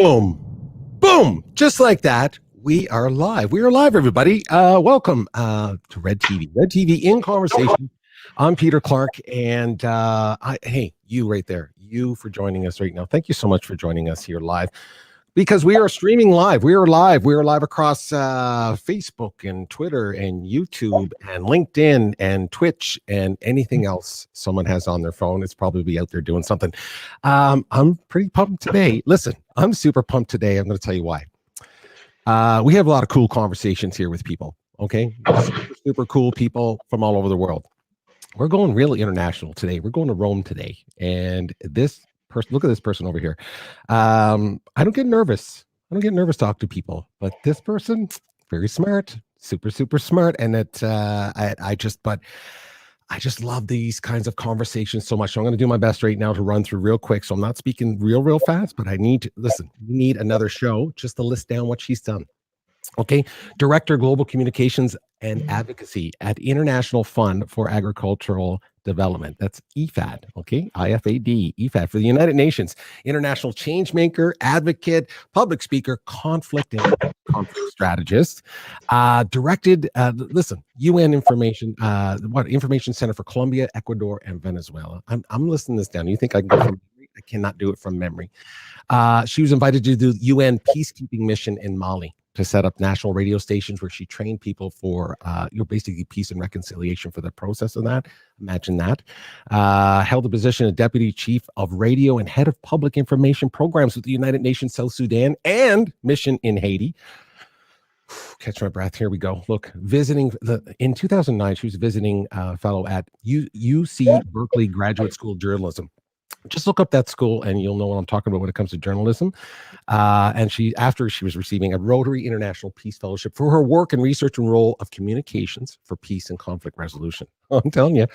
Boom, boom, just like that. We are live. We are live, everybody. Welcome to Red TV. Red TV in conversation. I'm Peter Clark, and hey, you right there, you for joining us right now. Thank you so much for joining us here live, because we are streaming live. We are live. We are live across Facebook and Twitter and YouTube and LinkedIn and Twitch and anything else someone has on their phone. It's probably out there doing something. I'm pretty pumped today. Listen, I'm super pumped today. I'm going to tell you why. We have a lot of cool conversations here with people. Okay, super cool people from all over the world. We're going really international today. We're going to Rome today, and this person, look at this person over here. I don't get nervous. I don't get nervous to talk to people, but this person, very smart, super smart, and I just love these kinds of conversations so much. So I'm going to do my best right now to run through real quick. So I'm not speaking real fast, but I need to listen. We need another show just to list down what she's done. Okay, Director Global Communications and Advocacy at International Fund for Agricultural Development. That's IFAD. Okay, IFAD, IFAD for the United Nations. International change maker, advocate, public speaker, conflict strategist. Listen, UN Information Center for Colombia, Ecuador, and Venezuela. I'm listing this down. You think I can go from memory? I cannot do it from memory. She was invited to do UN peacekeeping mission in Mali, to set up national radio stations where she trained people for basically peace and reconciliation for the process of that. Imagine that. Held the position of Deputy Chief of Radio and Head of Public Information Programs with the United Nations South Sudan and mission in Haiti. Catch my breath. Here we go. Look, in 2009, she was visiting fellow at UC Berkeley Graduate School of Journalism. Just look up that school and you'll know what I'm talking about when it comes to journalism. And after she was receiving a Rotary International Peace Fellowship for her work and research and role of communications for peace and conflict resolution. I'm telling you,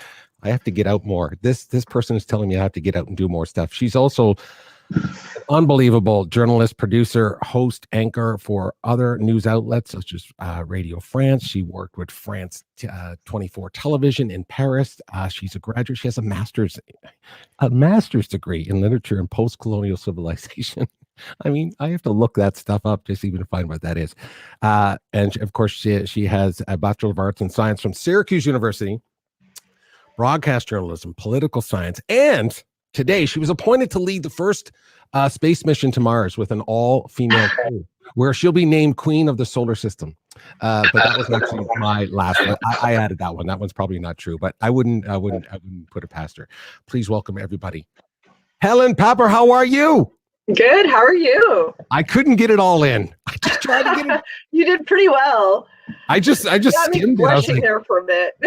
I have to get out more. This person is telling me I have to get out and do more stuff. She's also an unbelievable journalist, producer, host, anchor for other news outlets such as Radio France. She worked with France 24 Television in Paris. She's a graduate. She has a master's degree in literature and post-colonial civilization. I mean, I have to look that stuff up just even to find what that is. And of course, she has a Bachelor of Arts in Science from Syracuse University, broadcast journalism, political science, and today, she was appointed to lead the first space mission to Mars with an all-female crew, where she'll be named Queen of the Solar System. But that was actually my last one. I added that one. That one's probably not true, but I wouldn't put it past her. Please welcome everybody. Hélène Papper, how are you? Good. How are you? I couldn't get it all in. I just tried to get it. You did pretty well. I just skimmed it. I was like, there for a bit.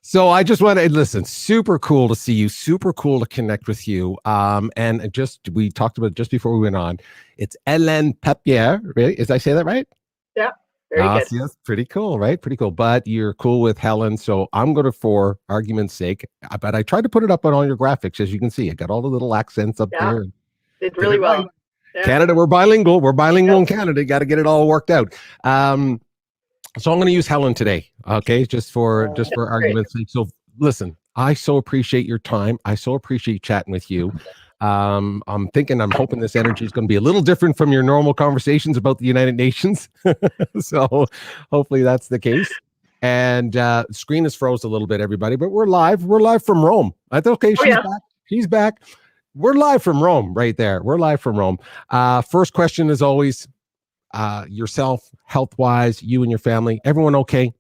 So I just want to listen. Super cool to see you. Super cool to connect with you. And we talked about it just before we went on. It's Hélène Papper, right? Did I say that right? Yeah, very good. Yes, pretty cool, right? Pretty cool. But you're cool with Helen, so I'm going to, for argument's sake, but I tried to put it up on all your graphics, as you can see. I got all the little accents up there. Did really well. Yeah. Canada, we're bilingual. We're bilingual in Canada. Got to get it all worked out. So I'm going to use Helen today, okay, just for argument's sake. So listen, I so appreciate your time. I so appreciate chatting with you. I'm hoping this energy is going to be a little different from your normal conversations about the United Nations. So hopefully that's the case. And screen is froze a little bit, everybody, but we're live. We're live from Rome. That's okay. Back. She's back. We're live from Rome right there. We're live from Rome. First question is always, yourself, health-wise, you and your family, everyone okay?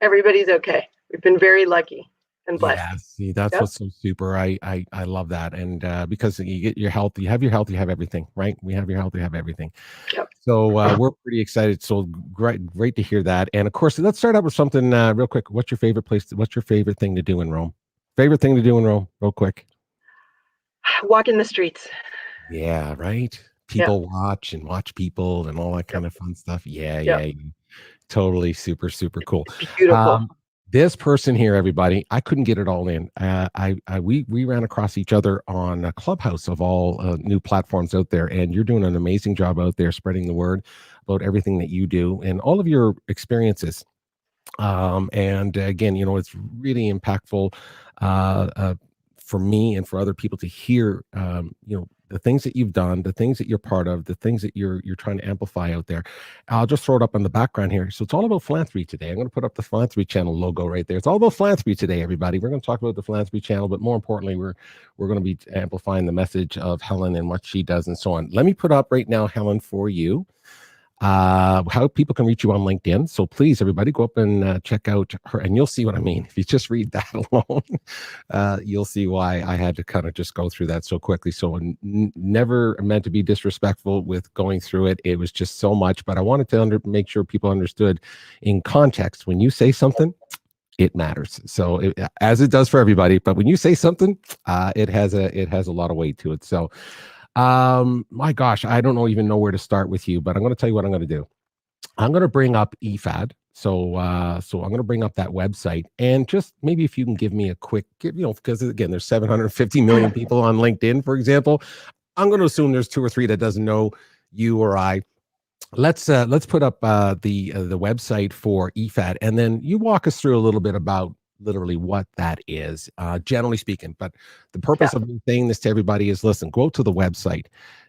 Everybody's okay. We've been very lucky. and blessed. Yeah, see, that's Yep. what's so super. I love that. And because you get your health, you have your health, you have everything, right? We have your health, you have everything. Yep. So we're pretty excited. So great to hear that. And of course, let's start out with something real quick. What's your favorite place? What's your favorite thing to do in Rome? Favorite thing to do in Rome, real quick. Walk in the streets. Yeah, right. Yep. People watch people and all that kind Yep. of fun stuff. Yeah, Yep. yeah. Totally super cool. Beautiful. This person here, everybody, I couldn't get it all in. We ran across each other on a Clubhouse of all new platforms out there, and you're doing an amazing job out there spreading the word about everything that you do and all of your experiences. And again, it's really impactful for me and for other people to hear, the things that you've done, the things that you're part of, the things that you're trying to amplify out there. I'll just throw it up on the background here. So it's all about philanthropy today. I'm going to put up the philanthropy channel logo right there. It's all about philanthropy today, everybody. We're going to talk about the philanthropy channel, but more importantly, we're going to be amplifying the message of Helen and what she does and so on. Let me put up right now, Helen, for you, how people can reach you on LinkedIn. So please, everybody, go up and check out her, and you'll see what I mean. If you just read that alone, you'll see why I had to kind of just go through that so quickly. So never meant to be disrespectful with going through it. It was just so much, but I wanted to make sure people understood in context. When you say something, it matters. So as it does for everybody, but when you say something, it has a lot of weight to it. So my gosh, I don't even know where to start with you, but I'm going to tell you what I'm going to do. I'm going to bring up IFAD. So I'm going to bring up that website, and just maybe if you can give me a quick, because again, there's 750 million people on LinkedIn, for example. I'm going to assume there's 2 or 3 that doesn't know you or I. Let's put up the website for IFAD, and then you walk us through a little bit about literally what that is, generally speaking. But the purpose of me saying this to everybody is, listen, go to the website,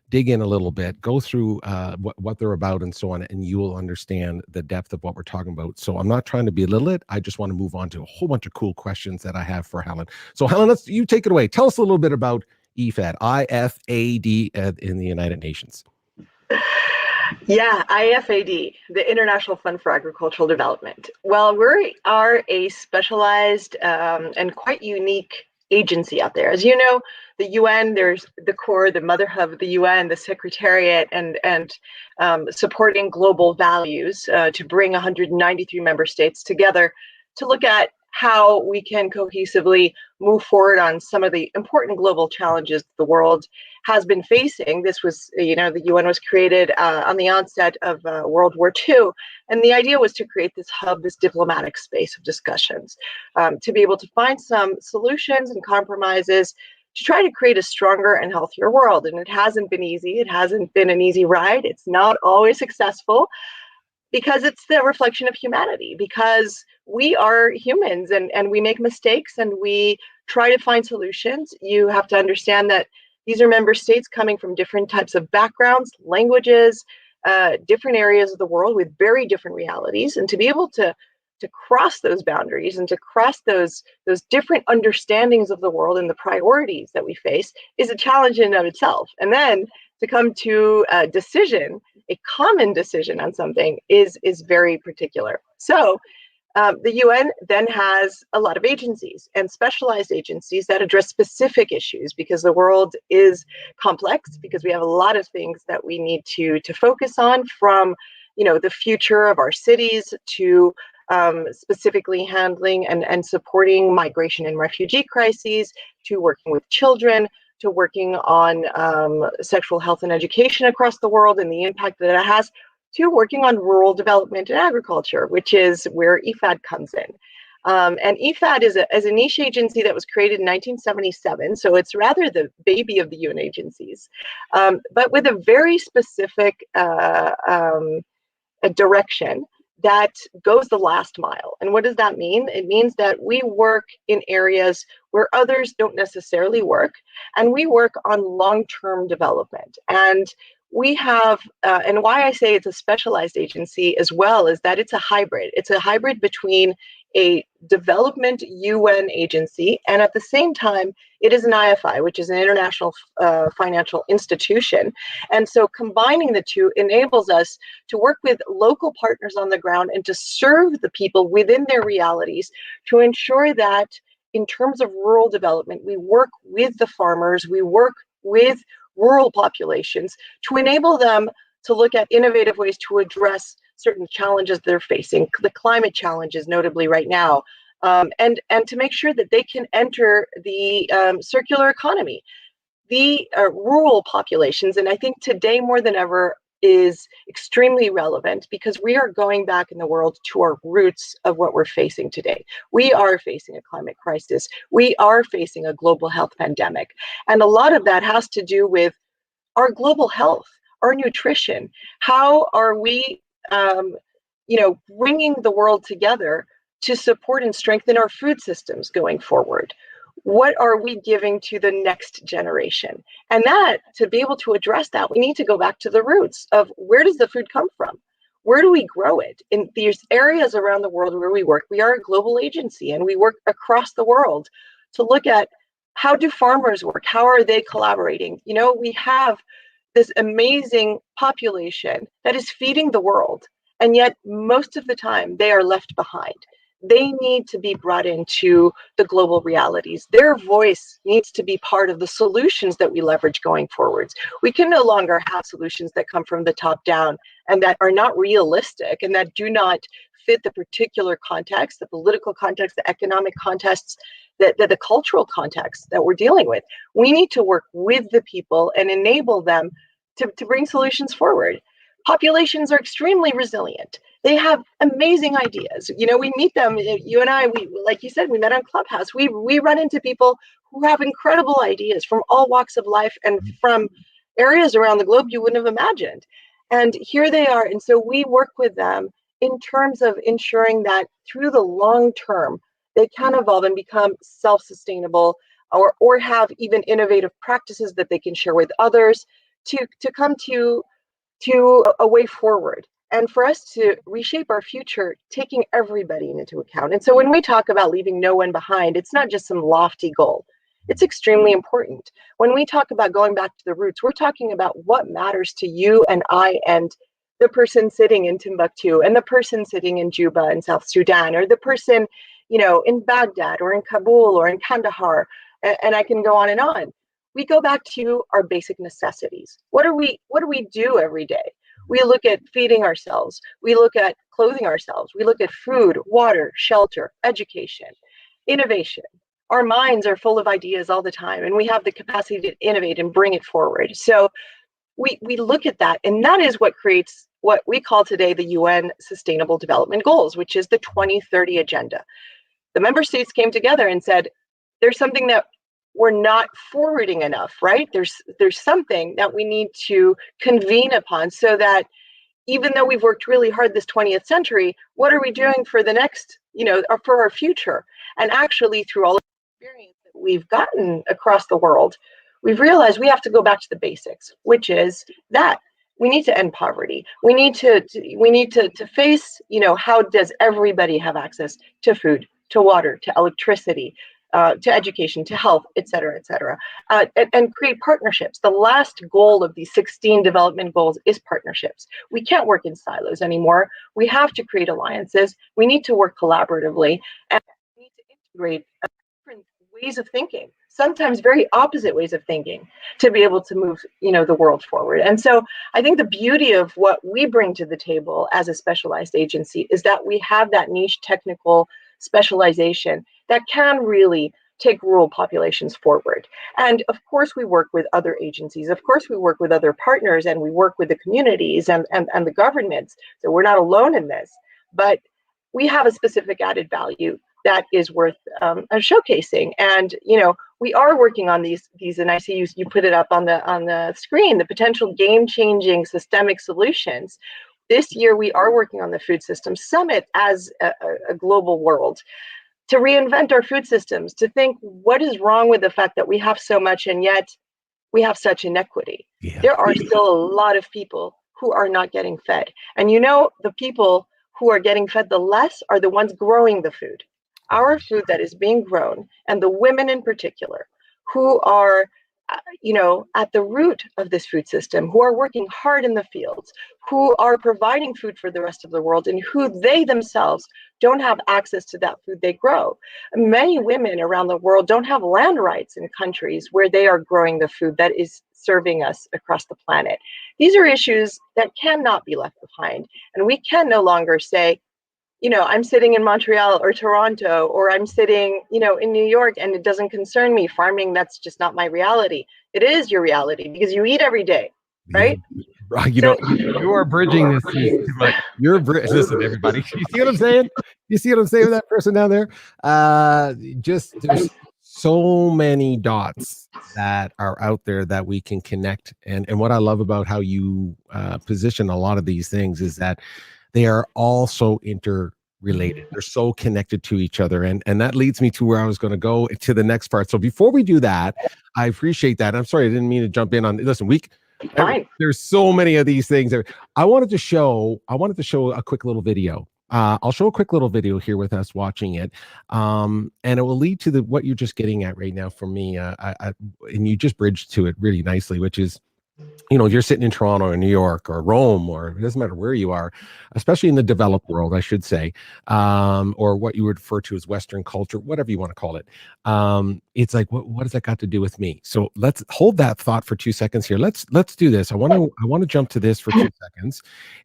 dig in a little bit, go through what they're about and so on, and you will understand the depth of what we're talking about. So I'm not trying to belittle it. I just want to move on to a whole bunch of cool questions that I have for Helen. So Helen, you take it away. Tell us a little bit about IFAD, IFAD in the United Nations. Yeah, IFAD, the International Fund for Agricultural Development. Well, we are a specialized and quite unique agency out there. As you know, the UN, there's the core, the mother hub of the UN, the Secretariat, and supporting global values to bring 193 member states together to look at how we can cohesively move forward on some of the important global challenges the world has been facing. This was, the UN was created on the onset of World War II. And the idea was to create this hub, this diplomatic space of discussions, to be able to find some solutions and compromises to try to create a stronger and healthier world. And it hasn't been easy. It hasn't been an easy ride. It's not always successful, because it's the reflection of humanity, because we are humans and we make mistakes and we try to find solutions. You have to understand that these are member states coming from different types of backgrounds, languages, different areas of the world with very different realities. And to be able to cross those boundaries and to cross those different understandings of the world and the priorities that we face is a challenge in and of itself. And then to come to a decision, a common decision on something is very particular. So the UN then has a lot of agencies and specialized agencies that address specific issues, because the world is complex, because we have a lot of things that we need to focus on, from the future of our cities to specifically handling and supporting migration and refugee crises, to working with children, to working on sexual health and education across the world and the impact that it has, to working on rural development and agriculture, which is where IFAD comes in. And IFAD is a niche agency that was created in 1977, so it's rather the baby of the UN agencies, but with a very specific direction that goes the last mile. And what does that mean? It means that we work in areas where others don't necessarily work, and we work on long-term development. And we have, and why I say it's a specialized agency as well, is that it's a hybrid. It's a hybrid between a development UN agency, and at the same time, it is an IFI, which is an international financial institution. And so combining the two enables us to work with local partners on the ground and to serve the people within their realities, to ensure that in terms of rural development, we work with the farmers, we work with rural populations to enable them to look at innovative ways to address certain challenges they're facing, the climate challenges notably right now, and to make sure that they can enter the circular economy. The rural populations, and I think today more than ever, is extremely relevant because we are going back in the world to our roots of what we're facing today. We are facing a climate crisis. We are facing a global health pandemic. And a lot of that has to do with our global health, our nutrition. How are we, bringing the world together to support and strengthen our food systems going forward? What are we giving to the next generation? And that, to be able to address that, we need to go back to the roots of where does the food come from? Where do we grow it? In these areas around the world where we work, we are a global agency and we work across the world to look at how do farmers work? How are they collaborating? We have this amazing population that is feeding the world, and yet most of the time they are left behind. They need to be brought into the global realities. Their voice needs to be part of the solutions that we leverage going forwards. We can no longer have solutions that come from the top down and that are not realistic and that do not fit the particular context, the political context, the economic contexts, the cultural context that we're dealing with. We need to work with the people and enable them to bring solutions forward. Populations are extremely resilient. They have amazing ideas. We meet them, you and I, like you said, we met on Clubhouse. We run into people who have incredible ideas from all walks of life and from areas around the globe you wouldn't have imagined. And here they are. And so we work with them in terms of ensuring that through the long term, they can evolve and become self-sustainable or have even innovative practices that they can share with others to come to a way forward, and for us to reshape our future, taking everybody into account. And so when we talk about leaving no one behind, it's not just some lofty goal. It's extremely important. When we talk about going back to the roots, we're talking about what matters to you and I and the person sitting in Timbuktu and the person sitting in Juba in South Sudan, or the person, in Baghdad or in Kabul or in Kandahar, and I can go on and on. We go back to our basic necessities. What do we do every day? We look at feeding ourselves. We look at clothing ourselves. We look at food, water, shelter, education, innovation. Our minds are full of ideas all the time, and we have the capacity to innovate and bring it forward. So we look at that, and that is what creates what we call today the UN Sustainable Development Goals, which is the 2030 agenda. The member states came together and said, there's something that we're not forwarding enough, right? There's something that we need to convene upon so that even though we've worked really hard this 20th century, what are we doing for the next, for our future? And actually, through all of the experience that we've gotten across the world, we've realized we have to go back to the basics, which is that we need to end poverty. We need to face, how does everybody have access to food, to water, to electricity, to education, to health, et cetera, and create partnerships. The last goal of these 16 development goals is partnerships. We can't work in silos anymore. We have to create alliances. We need to work collaboratively, and we need to integrate different ways of thinking, sometimes very opposite ways of thinking, to be able to move, the world forward. And so I think the beauty of what we bring to the table as a specialized agency is that we have that niche technical specialization that can really take rural populations forward. And of course, we work with other agencies. Of course, we work with other partners, and we work with the communities and the governments. So we're not alone in this, but we have a specific added value that is worth showcasing. And we are working on these, and I see you put it up on the screen, the potential game-changing systemic solutions. This year, we are working on the Food Systems Summit as a global world, to reinvent our food systems, to think what is wrong with the fact that we have so much and yet we have such inequity. Yeah. There are still a lot of people who are not getting fed. And the people who are getting fed the less are the ones growing the food. Our food that is being grown, and the women in particular, who are at the root of this food system, who are working hard in the fields, who are providing food for the rest of the world, and who they themselves don't have access to that food they grow. Many women around the world don't have land rights in countries where they are growing the food that is serving us across the planet. These are issues that cannot be left behind, and we can no longer say, I'm sitting in Montreal or Toronto, or I'm sitting, in New York, and it doesn't concern me. Farming, that's just not my reality. It is your reality because you eat every day, right? Yeah. You are bridging this. Listen, everybody. You see what I'm saying? You see what I'm saying with that person down there? There's so many dots that are out there that we can connect. And what I love about how you position a lot of these things is that they are all so interrelated. They're so connected to each other. And that leads me to where I was going to go to the next part. So before we do that, I appreciate that. I'm sorry, I didn't mean to jump in on, listen, there's so many of these things there. I wanted to show a quick little video. I'll show a quick little video here with us watching it. And it will lead to what you're just getting at right now from me. And you just bridged to it really nicely, which is, you're sitting in Toronto or New York or Rome, or it doesn't matter where you are, especially in the developed world, I should say, or what you would refer to as Western culture, whatever you want to call it. It's like, what does that got to do with me? So let's hold that thought for 2 seconds here. Let's do this. I want to jump to this for 2 seconds,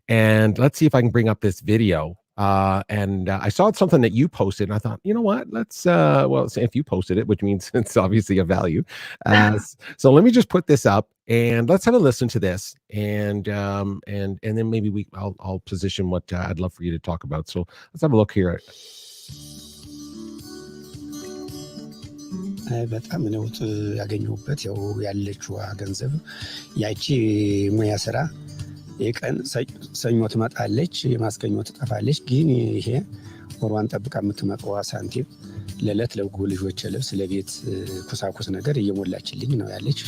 and let's see if I can bring up this video. And I saw something that you posted, and I thought, you know what? Let's if you posted it, which means it's obviously of value. So let me just put this up, and let's have a listen to this, and then maybe I'll position what I'd love for you to talk about. So let's have a look here. በጣም ነው ያገኘሁበት ያው ያለችዋ ገንዘብ ያቺ ሙያ ስራ የቀን ሰኞ ትመጣለች የማስከኞ ትጠፋለች ግን ይሄ ወሯን ጠብቃ የምትመጣዋ ሳንቲም ለለት ለልጆች ልብስ ለቤት ኩሳኩስ ነገር እየሞላችልኝ ነው ያለች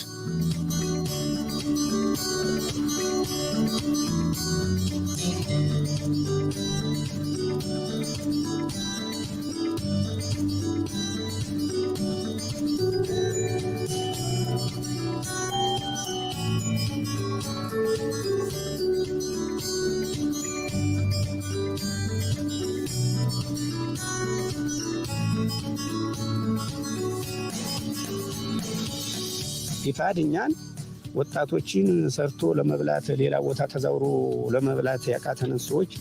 ኢፋድ እኛን ወጣቶችን ሰርቶ ለመብላት ሌላ ቦታ ተዛውሮ ለመብላት ያቃተንን ሰዎች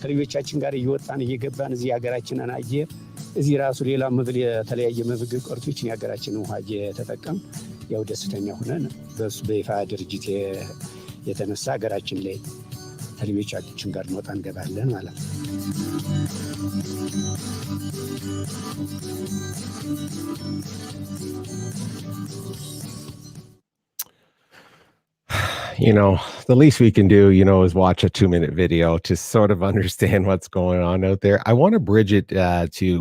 ከልጆቻችን ጋር እየወጣን እየገባን እዚህ ሀገራችንን አየ እዚህ ራሱ ሌላ ምግብ የተለያየ ምግብ ቆርጦችን ሀገራችንን ውሃ እየተጠቀም ያው ደስተኛ ሆነን በሱ በይፋ ድርጅት የተነሳ ሀገራችን ላይ ከልጆቻችን ጋር እንወጣ እንገባለን ማለት ነው The least we can do, is watch a 2-minute video to sort of understand what's going on out there. I want to bridge it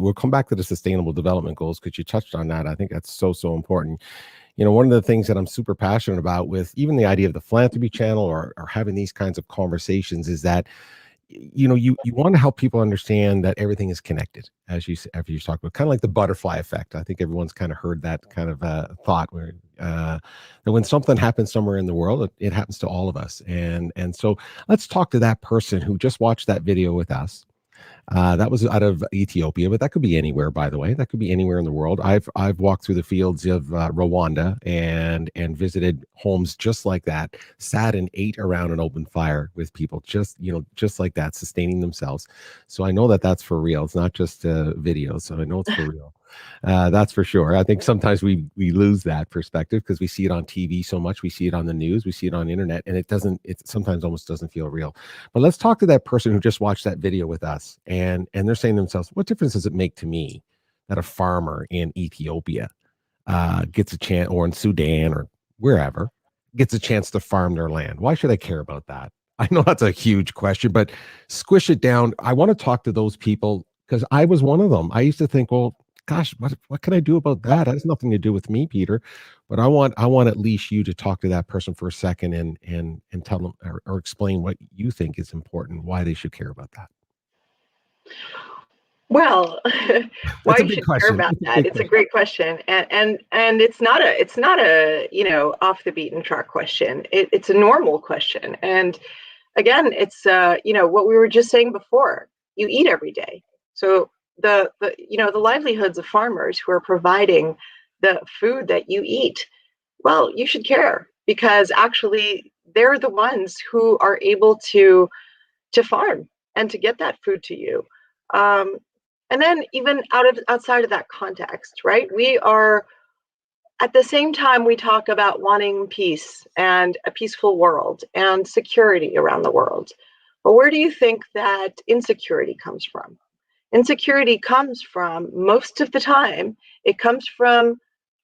we'll come back to the Sustainable Development Goals because you touched on that. I think that's so, so important. One of the things that I'm super passionate about with even the idea of the philanthropy channel or having these kinds of conversations is that you want to help people understand that everything is connected, as you talked about, kind of like the butterfly effect. I think everyone's kind of heard that kind of thought where that when something happens somewhere in the world, it happens to all of us. And so let's talk to that person who just watched that video with us. That was out of Ethiopia, but that could be anywhere, by the way. That could be anywhere in the world. I've walked through the fields of Rwanda and visited homes just like that, sat and ate around an open fire with people, just like that, sustaining themselves. So I know that that's for real. It's not just videos. So I know it's for real. That's for sure. I think sometimes we lose that perspective because we see it on TV so much. We see it on the news. We see it on the internet, and it sometimes almost doesn't feel real. But let's talk to that person who just watched that video with us, and they're saying to themselves, what difference does it make to me that a farmer in Ethiopia gets a chance, or in Sudan or wherever, gets a chance to farm their land? Why should I care about that? I know that's a huge question, but squish it down. I want to talk to those people because I was one of them. I used to think, well, gosh, what can I do about that? That has nothing to do with me, Peter. But I want at least you to talk to that person for a second and tell them or explain what you think is important, why they should care about that. Well, why you should care about that? It's a great question, and it's not a off the beaten track question. It's a normal question, and again, it's what we were just saying before. You eat every day, so the livelihoods of farmers who are providing the food that you eat, well, you should care, because actually they're the ones who are able to farm and to get that food to you. And then even outside of that context, right? We are, at the same time, we talk about wanting peace and a peaceful world and security around the world. But where do you think that insecurity comes from? Insecurity comes from, most of the time, it comes from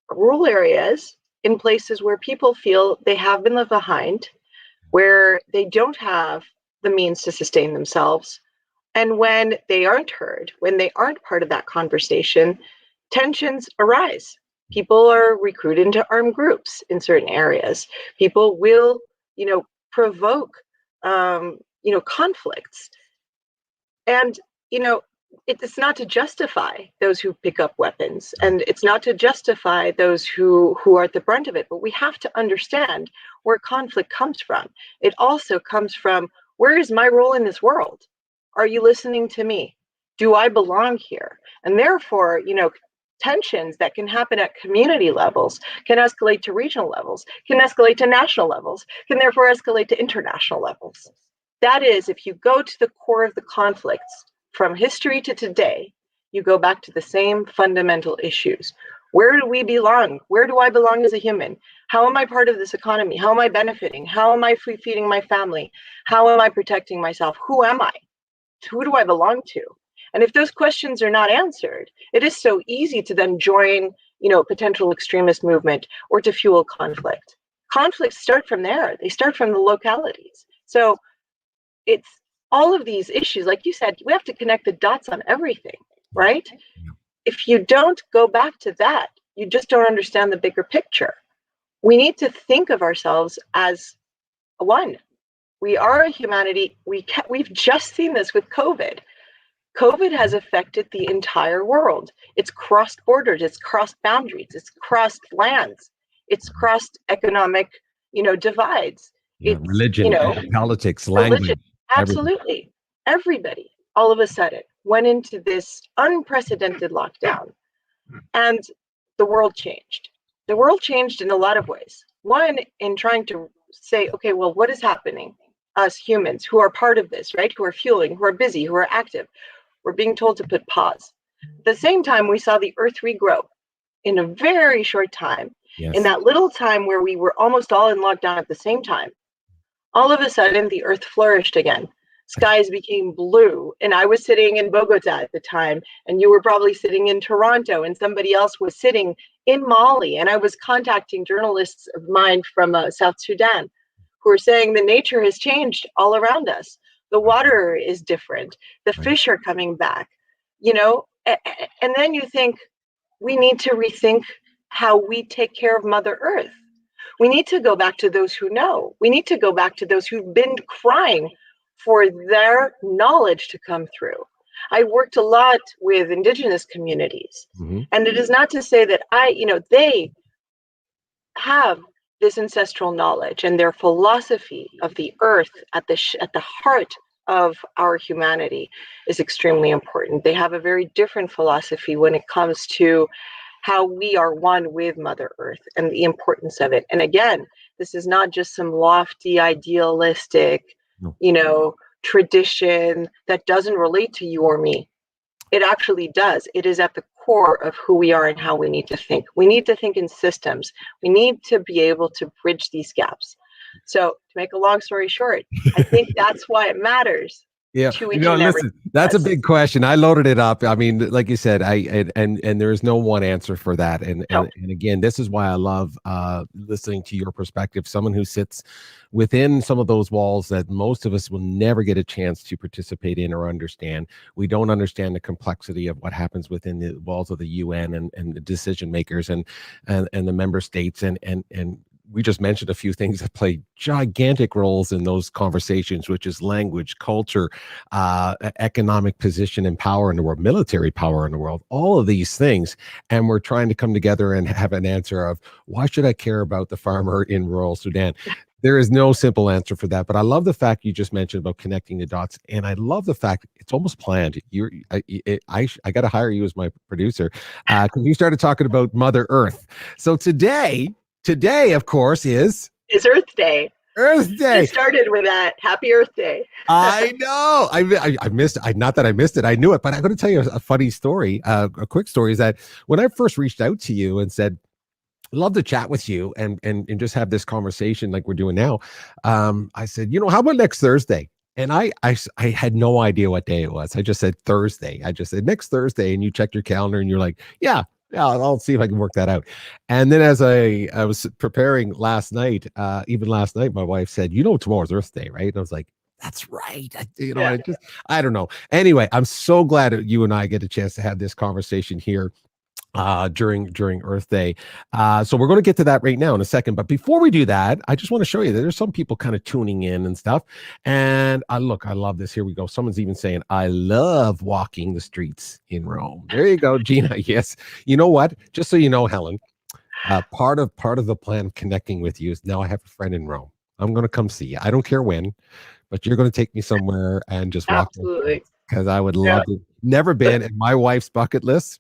rural areas, in places where people feel they have been left behind, where they don't have the means to sustain themselves. And when they aren't heard, when they aren't part of that conversation, tensions arise. People are recruited into armed groups in certain areas. People will, provoke, conflicts. And, it's not to justify those who pick up weapons, and it's not to justify those who are at the brunt of it. But we have to understand where conflict comes from. It also comes from, where is my role in this world? Are you listening to me? Do I belong here? And therefore, tensions that can happen at community levels can escalate to regional levels, can escalate to national levels, can therefore escalate to international levels. That is, if you go to the core of the conflicts from history to today, you go back to the same fundamental issues. Where do we belong? Where do I belong as a human? How am I part of this economy? How am I benefiting? How am I feeding my family? How am I protecting myself? Who am I? Who do I belong to? And if those questions are not answered, it is so easy to then join, potential extremist movement or to fuel conflict. Conflicts start from there. They start from the localities. So it's all of these issues, like you said, we have to connect the dots on everything, right? If you don't go back to that, you just don't understand the bigger picture. We need to think of ourselves as one. We are a humanity. We've just seen this with COVID. COVID has affected the entire world. It's crossed borders, it's crossed boundaries, it's crossed lands, it's crossed economic, divides. Yeah, it's, religion, politics, language. Absolutely. Everybody, all of a sudden, went into this unprecedented lockdown, and the world changed. The world changed in a lot of ways. One, in trying to say, okay, well, what is happening? Us humans who are part of this, right? Who are fueling, who are busy, who are active. We're being told to put pause. At the same time, we saw the earth regrow in a very short time. Yes. In that little time where we were almost all in lockdown at the same time, all of a sudden the earth flourished again. Skies became blue. And I was sitting in Bogota at the time, and you were probably sitting in Toronto, and somebody else was sitting in Mali. And I was contacting journalists of mine from South Sudan who are saying that nature has changed all around us. The water is different. The fish are coming back, and then you think we need to rethink how we take care of Mother Earth. We need to go back to those who know. We need to go back to those who've been crying for their knowledge to come through. I worked a lot with indigenous communities, and it is not to say that they have this ancestral knowledge, and their philosophy of the earth at the heart of our humanity is extremely important. They have a very different philosophy when it comes to how we are one with Mother Earth and the importance of it. And again, this is not just some lofty, idealistic, tradition that doesn't relate to you or me. It actually does. It is at the core of who we are and how we need to think. We need to think in systems. We need to be able to bridge these gaps. So to make a long story short, I think that's why it matters. Yeah, listen, that's a big question. I loaded it up. I mean, like you said, and there is no one answer for that. And again, this is why I love listening to your perspective. Someone who sits within some of those walls that most of us will never get a chance to participate in or understand. We don't understand the complexity of what happens within the walls of the UN and the decision makers and the member states and we just mentioned a few things that play gigantic roles in those conversations, which is language, culture, economic position and power in the world, military power in the world, all of these things. And we're trying to come together and have an answer of why should I care about the farmer in rural Sudan? There is no simple answer for that. But I love the fact you just mentioned about connecting the dots. And I love the fact it's almost planned. I got to hire you as my producer because you started talking about Mother Earth. So today, of course, is Earth Day. Earth Day. You started with that. Happy Earth Day. I know. I missed it. Not that I missed it. I knew it. But I'm going to tell you a funny story. A quick story is that when I first reached out to you and said, I'd love to chat with you and just have this conversation like we're doing now, I said, how about next Thursday? And I had no idea what day it was. I just said Thursday. I just said next Thursday. And you checked your calendar and you're like, yeah, I'll see if I can work that out. And then as I was preparing last night, even last night, my wife said, tomorrow's Earth Day, right? And I was like, that's right. I don't know. Anyway, I'm so glad that you and I get a chance to have this conversation here during Earth Day. So we're going to get to that right now in a second. But before we do that, I just want to show you that there's some people kind of tuning in and stuff. And I love this. Here we go. Someone's even saying, I love walking the streets in Rome. There you go, Gina. Yes. You know what? Just so you know, Helen, part of the plan of connecting with you is now I have a friend in Rome. I'm going to come see you. I don't care when, but you're going to take me somewhere and just walk. Absolutely. Because I would love to. Never been in my wife's bucket list.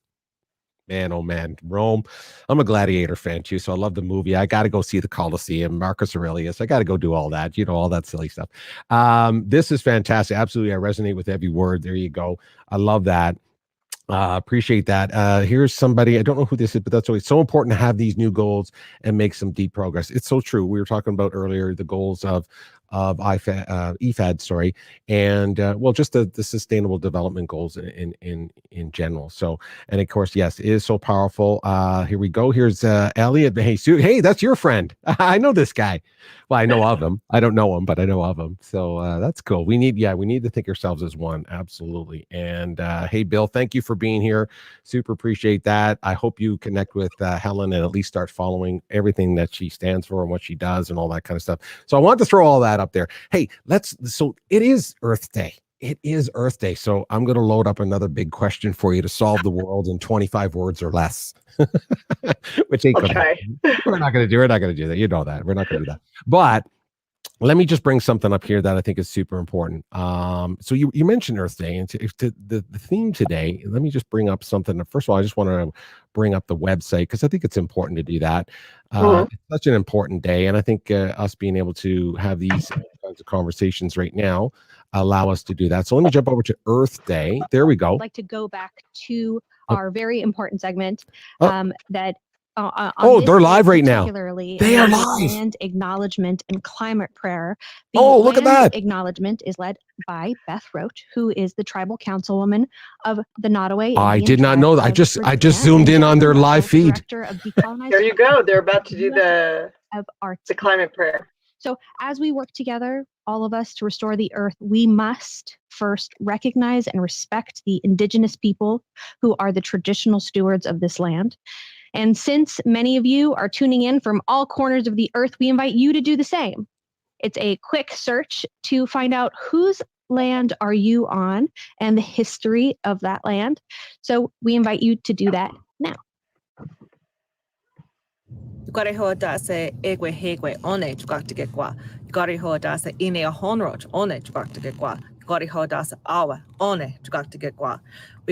Man, oh man, Rome. I'm a Gladiator fan too, so I love the movie. I got to go see the Colosseum, Marcus Aurelius. I got to go do all that, all that silly stuff. This is fantastic. Absolutely, I resonate with every word. There you go. I love that. Appreciate that. Here's somebody, I don't know who this is, but that's always so important to have these new goals and make some deep progress. It's so true. We were talking about earlier the goals of EPHAD, sorry, and just the sustainable development goals in general. So, and of course, yes, it is so powerful. Here we go. Here's Elliot. Hey, Sue. Hey, that's your friend. I know this guy. Well, I know of him. I don't know him, but I know of him. So that's cool. We need to think ourselves as one. Absolutely. And hey, Bill, thank you for being here. Super appreciate that. I hope you connect with Helen and at least start following everything that she stands for and what she does and all that kind of stuff. So I want to throw all that up there. Hey, so it is Earth Day. It is Earth Day. So I'm going to load up another big question for you to solve the world in 25 words or less. Which ain't gonna happen. We're not going to do that. You know that. We're not going to do that. But let me just bring something up here that I think is super important. So you mentioned Earth Day, and the theme today, let me just bring up something. First of all, I just want to bring up the website because I think it's important to do that. It's such an important day, and I think us being able to have these kinds of conversations right now allow us to do that. So let me jump over to Earth Day. There we go. I'd like to go back to our very important segment that they're live right now. They are live. Land acknowledgement and climate prayer. Look at that. Acknowledgement is led by Beth Roach, who is the tribal councilwoman of the Nottoway. I did not know that. I just zoomed in on their live feed. There you go. They're about to do the climate prayer. So as we work together, all of us, to restore the earth, we must first recognize and respect the indigenous people who are the traditional stewards of this land. And since many of you are tuning in from all corners of the earth, we invite you to do the same. It's a quick search to find out whose land are you on and the history of that land. So we invite you to do that now. We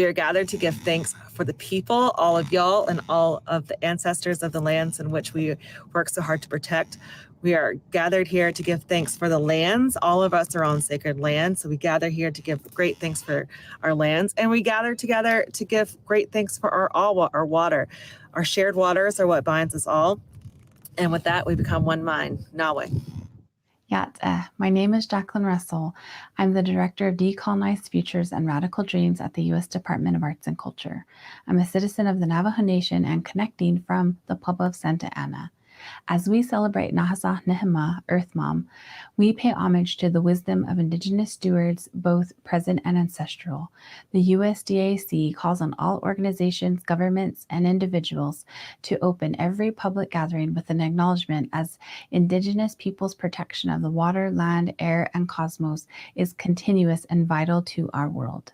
are gathered to give thanks for the people, all of y'all, and all of the ancestors of the lands in which we work so hard to protect. We are gathered here to give thanks for the lands. All of us are on sacred land. So we gather here to give great thanks for our lands. And we gather together to give great thanks for our water. Our shared waters are what binds us all. And with that, we become one mind. 𝘂𝗋. My name is Jacqueline Russell. I'm the Director of Decolonized Futures and Radical Dreams at the U.S. Department of Arts and Culture. I'm a citizen of the Navajo Nation and connecting from the Pueblo of Santa Ana. As we celebrate 𝘂𝗶𝘁𝗵 Earth Mom, we pay homage to the wisdom of Indigenous stewards, both present and ancestral. The USDAC calls on all organizations, governments, and individuals to open every public gathering with an acknowledgement as Indigenous peoples' protection of the water, land, air, and cosmos is continuous and vital to our world.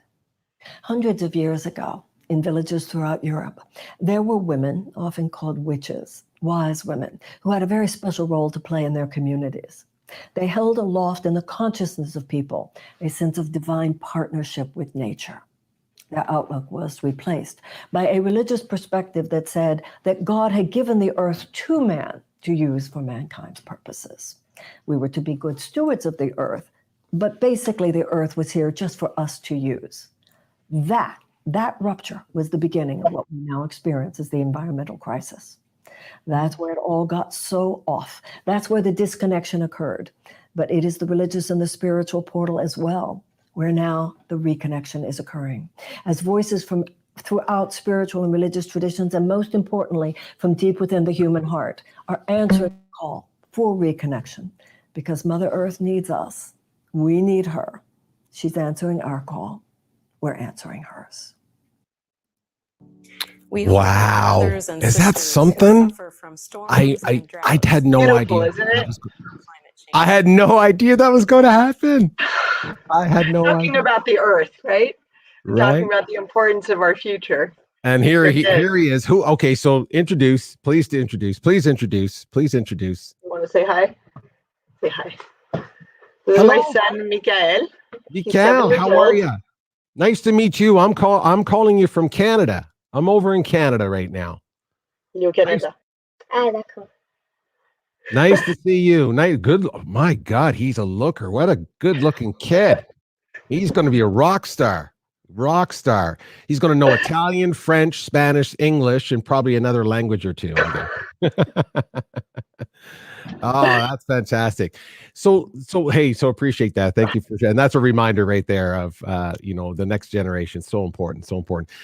Hundreds of years ago, in villages throughout Europe, there were women, often called witches, wise women, who had a very special role to play in their communities. They held aloft in the consciousness of people a sense of divine partnership with nature. Their outlook was replaced by a religious perspective that said that God had given the earth to man to use for mankind's purposes. We were to be good stewards of the earth, but basically the earth was here just for us to use. That rupture was the beginning of what we now experience as the environmental crisis. That's where it all got so off. That's where the disconnection occurred. But it is the religious and the spiritual portal as well, where now the reconnection is occurring. As voices from throughout spiritual and religious traditions, and most importantly, from deep within the human heart, are answering the call for reconnection. Because Mother Earth needs us. We need her. She's answering our call. We're answering hers. Wow. Is that something? I had no Beautiful, idea. isn't it? I had no idea that was going to happen. I had no Talking idea. about the earth, right? Right. Talking about the importance of our future. And here he is. Who? Okay, so please introduce. You want to say hi? Say hi. This Hello. is my son, 𝘂𝗶𝘃𝗗𝗏. 𝘂𝗶𝘃𝗏, how are you? Nice to meet you. I'm calling you from Canada. I'm over in Canada right now. You Canada. Nice to see you. Nice, good. My God, he's a looker. What a good-looking kid. He's going to be a rock star. He's going to know Italian, French, Spanish, English, and probably another language or two. Oh, that's fantastic. So appreciate that. Thank you for, and that's a reminder right there of, the next generation. So important.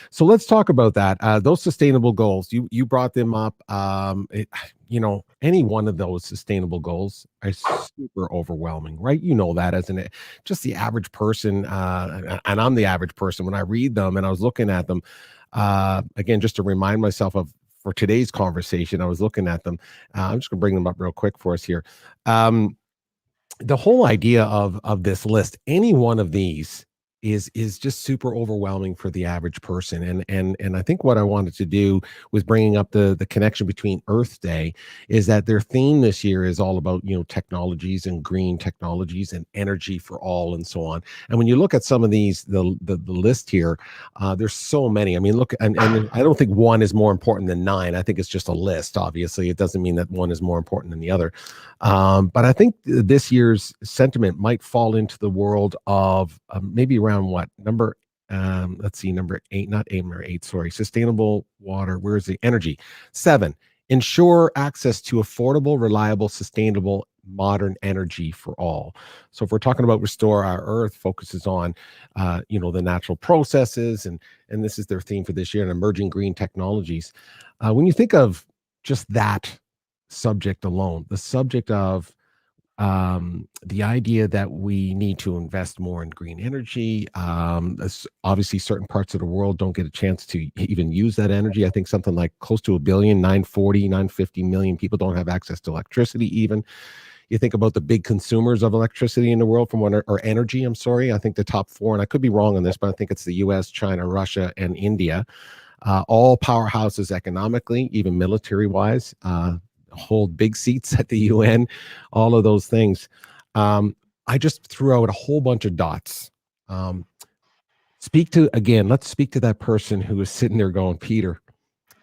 So let's talk about that. Those sustainable goals, you brought them up. Any one of those sustainable goals are super overwhelming, right? You know that as just the average person, and I'm the average person when I read them and I was looking at them, again, just to remind myself of, for today's conversation, I was looking at them. I'm just gonna bring them up real quick for us here. The whole idea of this list, any one of these is just super overwhelming for the average person. And I think what I wanted to do was bringing up the connection between Earth Day is that their theme this year is all about, technologies and green technologies and energy for all and so on. And when you look at some of these, the list here, there's so many. I mean, look, and I don't think one is more important than 9. I think it's just a list. Obviously, it doesn't mean that one is more important than the other. But I think this year's sentiment might fall into the world of maybe around what number? Let's see, number 8, not 8, number 8. Sorry, sustainable water. Where's the energy? 7. Ensure access to affordable, reliable, sustainable, modern energy for all. So if we're talking about restore our Earth, focuses on, the natural processes, and this is their theme for this year, and emerging green technologies. When you think of just that subject alone, the subject of the idea that we need to invest more in green energy. Obviously, certain parts of the world don't get a chance to even use that energy. I think something like close to 1 billion, 950 million people don't have access to electricity even. You think about the big consumers of electricity in the world or energy, I'm sorry. I think the top 4, and I could be wrong on this, but I think it's the US, China, Russia, and India. All powerhouses economically, even military-wise, hold big seats at the UN, all of those things. I just threw out a whole bunch of dots. Let's speak to that person who is sitting there going, Peter,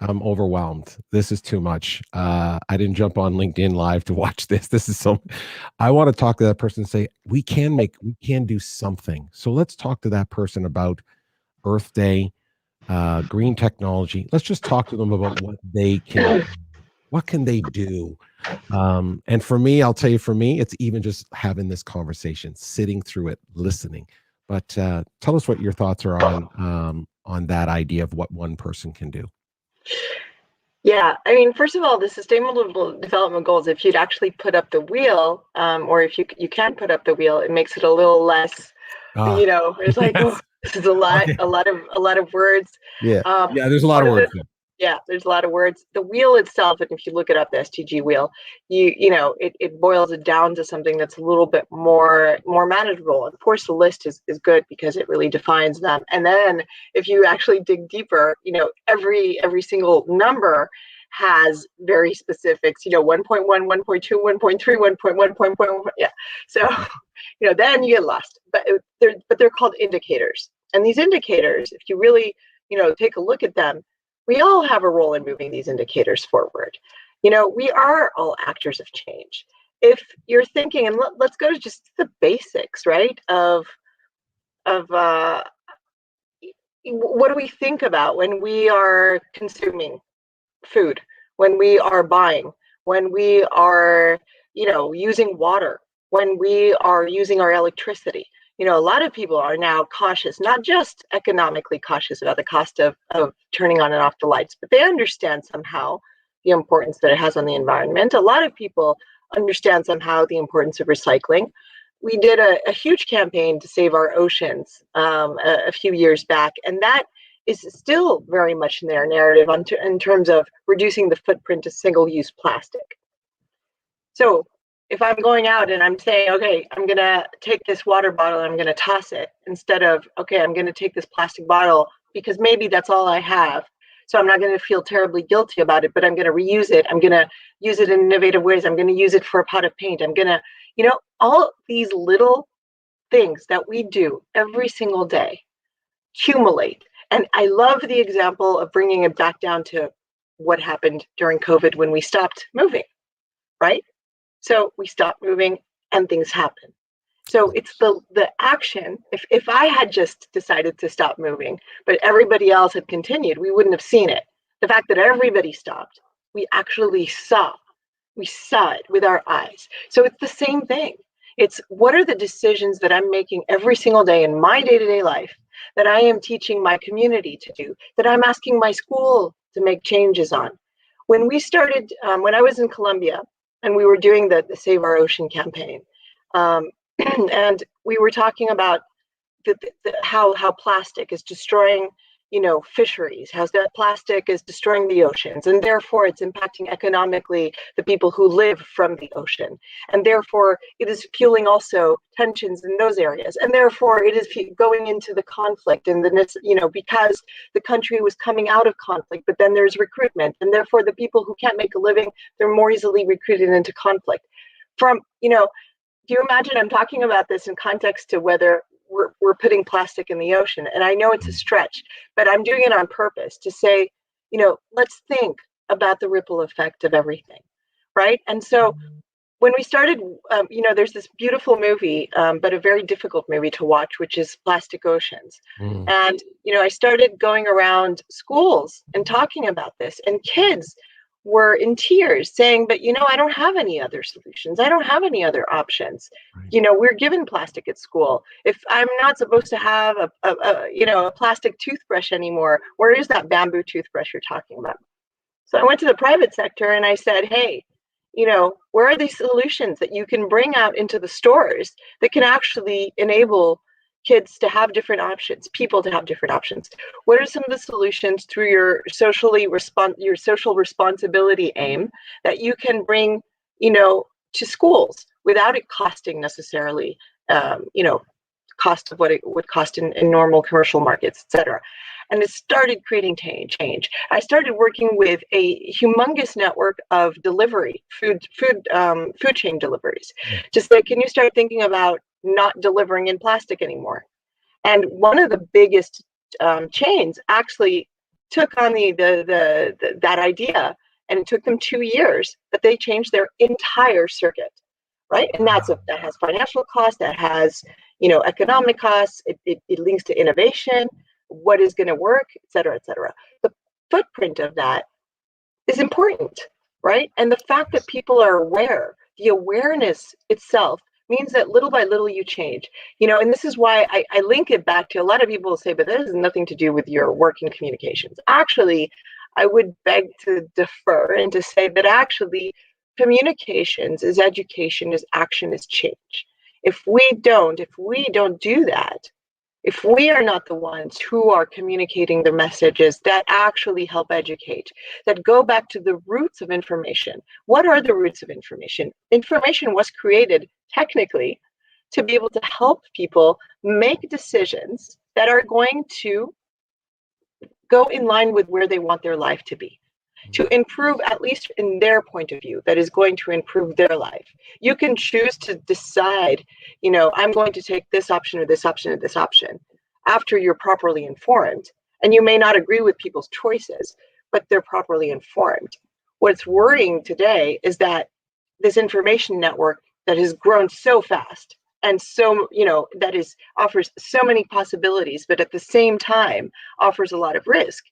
I'm overwhelmed. This is too much. I didn't jump on LinkedIn Live to watch this. This is so. I want to talk to that person and say we can do something. So let's talk to that person about Earth Day, green technology. Let's just talk to them about what can they do. And for me, I'll tell you, for me, it's even just having this conversation, sitting through it, listening. But tell us what your thoughts are on that idea of what one person can do. Yeah, I mean, first of all, the Sustainable Development Goals, if you'd actually put up the wheel, or if you can put up the wheel, it makes it a little less, it's like, yes. oh, this is a lot of words. Yeah, there's a lot of words. Yeah, there's a lot of words. The wheel itself, and if you look it up, the SDG wheel, it boils it down to something that's a little bit more manageable. Of course, the list is good because it really defines them. And then if you actually dig deeper, every single number has very specifics, 1.1, 1.2, 1.3, 1.1. Yeah. So, then you get lost. But they're called indicators. And these indicators, if you really, take a look at them, we all have a role in moving these indicators forward. We are all actors of change. If you're thinking, and let's go to just the basics, right? Of what do we think about when we are consuming food, when we are buying, when we are, using water, when we are using our electricity? A lot of people are now cautious, not just economically cautious about the cost of turning on and off the lights, but they understand somehow the importance that it has on the environment. A lot of people understand somehow the importance of recycling. We did a huge campaign to save our oceans a few years back, and that is still very much in their narrative in terms of reducing the footprint of single-use plastic. So if I'm going out and I'm saying, okay, I'm going to take this water bottle and I'm going to toss it, instead of, okay, I'm going to take this plastic bottle because maybe that's all I have. So I'm not going to feel terribly guilty about it, but I'm going to reuse it. I'm going to use it in innovative ways. I'm going to use it for a pot of paint. I'm going to, all these little things that we do every single day accumulate. And I love the example of bringing it back down to what happened during COVID when we stopped moving, right? So we stop moving and things happen. So it's the action. If I had just decided to stop moving, but everybody else had continued, we wouldn't have seen it. The fact that everybody stopped, we actually saw. We saw it with our eyes. So it's the same thing. It's what are the decisions that I'm making every single day in my day-to-day life that I am teaching my community to do, that I'm asking my school to make changes on. When we started, when I was in Colombia, and we were doing the Save Our Ocean campaign. And we were talking about how plastic is destroying, fisheries, how that plastic is destroying the oceans, and therefore it's impacting economically the people who live from the ocean. And therefore it is fueling also tensions in those areas. And therefore it is going into the conflict and because the country was coming out of conflict, but then there's recruitment. And therefore the people who can't make a living, they're more easily recruited into conflict. Do you imagine I'm talking about this in context to whether we're putting plastic in the ocean? And I know it's a stretch, but I'm doing it on purpose to say, let's think about the ripple effect of everything, right? And so when we started, there's this beautiful movie, but a very difficult movie to watch, which is Plastic Oceans. And, I started going around schools and talking about this, and kids were in tears saying, but I don't have any other solutions. I don't have any other options. Right. We're given plastic at school. If I'm not supposed to have a plastic toothbrush anymore, where is that bamboo toothbrush you're talking about? So I went to the private sector and I said, hey, where are these solutions that you can bring out into the stores that can actually enable kids to have different options, people to have different options? What are some of the solutions through your social responsibility aim that you can bring, to schools without it costing necessarily, cost of what it would cost in normal commercial markets, et cetera. And it started creating change. I started working with a humongous network of food chain deliveries. Just like, can you start thinking about not delivering in plastic anymore? And one of the biggest chains actually took on that idea, and it took them 2 years, but they changed their entire circuit, right? And that has financial costs, that has, economic costs. It links to innovation, what is going to work, et cetera, et cetera. The footprint of that is important, right? And the fact that people are aware, the awareness itself means that little by little you change, and this is why I link it back to, a lot of people will say, but that has nothing to do with your work in communications. Actually, I would beg to defer and to say that actually communications is education, is action, is change. If we don't do that, if we are not the ones who are communicating the messages that actually help educate, that go back to the roots of information. What are the roots of information? Information was created technically to be able to help people make decisions that are going to go in line with where they want their life to be, to improve, at least in their point of view, that is going to improve their life. You can choose to decide, I'm going to take this option or this option or this option after you're properly informed. And you may not agree with people's choices, but they're properly informed. What's worrying today is that this information network that has grown so fast and so, offers so many possibilities, but at the same time offers a lot of risk,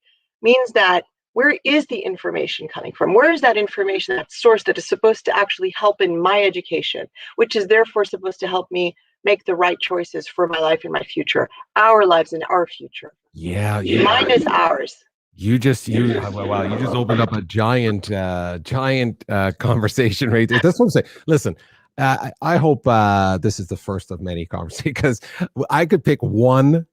means that where is the information coming from? Where is that information, that source that is supposed to actually help in my education, which is therefore supposed to help me make the right choices for my life and my future, our lives and our future? Yeah. Mine is ours. You just opened up a giant conversation right there. That's what I'm saying. Listen, I hope this is the first of many conversations, because I could pick one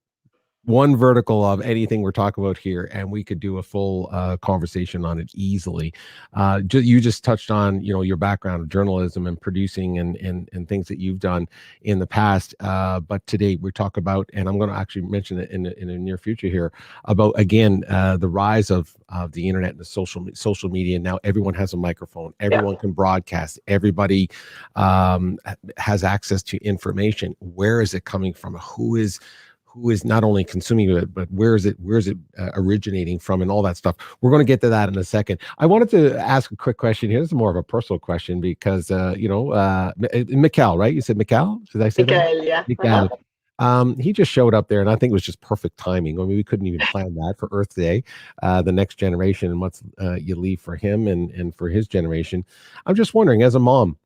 vertical of anything we're talking about here, and we could do a full conversation on it easily. You just touched on, your background of journalism and producing and things that you've done in the past. But today we talk about, and I'm going to actually mention it in the near future here, about, again, the rise of the internet and the social media. Now everyone has a microphone. Everyone can broadcast. Everybody has access to information. Where is it coming from? Who is not only consuming it, but where is it originating from, and all that stuff. We're going to get to that in a second. I wanted to ask a quick question here. This is more of a personal question, because Mikhail, right? You said Mikhail? Did I say Mikhail, that? yeah. Mikhail. He just showed up there, and I think it was just perfect timing. I mean, we couldn't even plan that for Earth Day, the next generation, and what's you leave for him and for his generation. I'm just wondering, as a mom,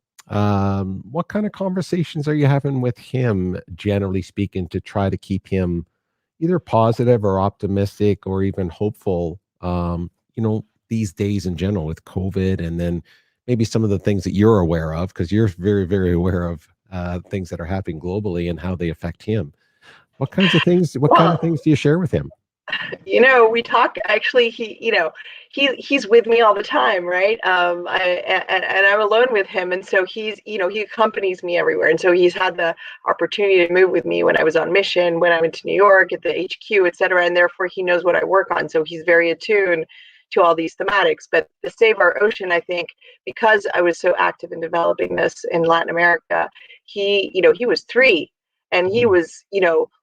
what kind of conversations are you having with him, generally speaking, to try to keep him either positive or optimistic or even hopeful, these days in general with COVID, and then maybe some of the things that you're aware of, because you're very, very aware of things that are happening globally and how they affect him. What kind of things do you share with him? We talk, actually, he's with me all the time, right? And I'm alone with him. And so he accompanies me everywhere. And so he's had the opportunity to move with me when I was on mission, when I went to New York at the HQ, et cetera. And therefore he knows what I work on. So he's very attuned to all these thematics. But the Save Our Ocean, I think, because I was so active in developing this in Latin America, he was 3, and he was,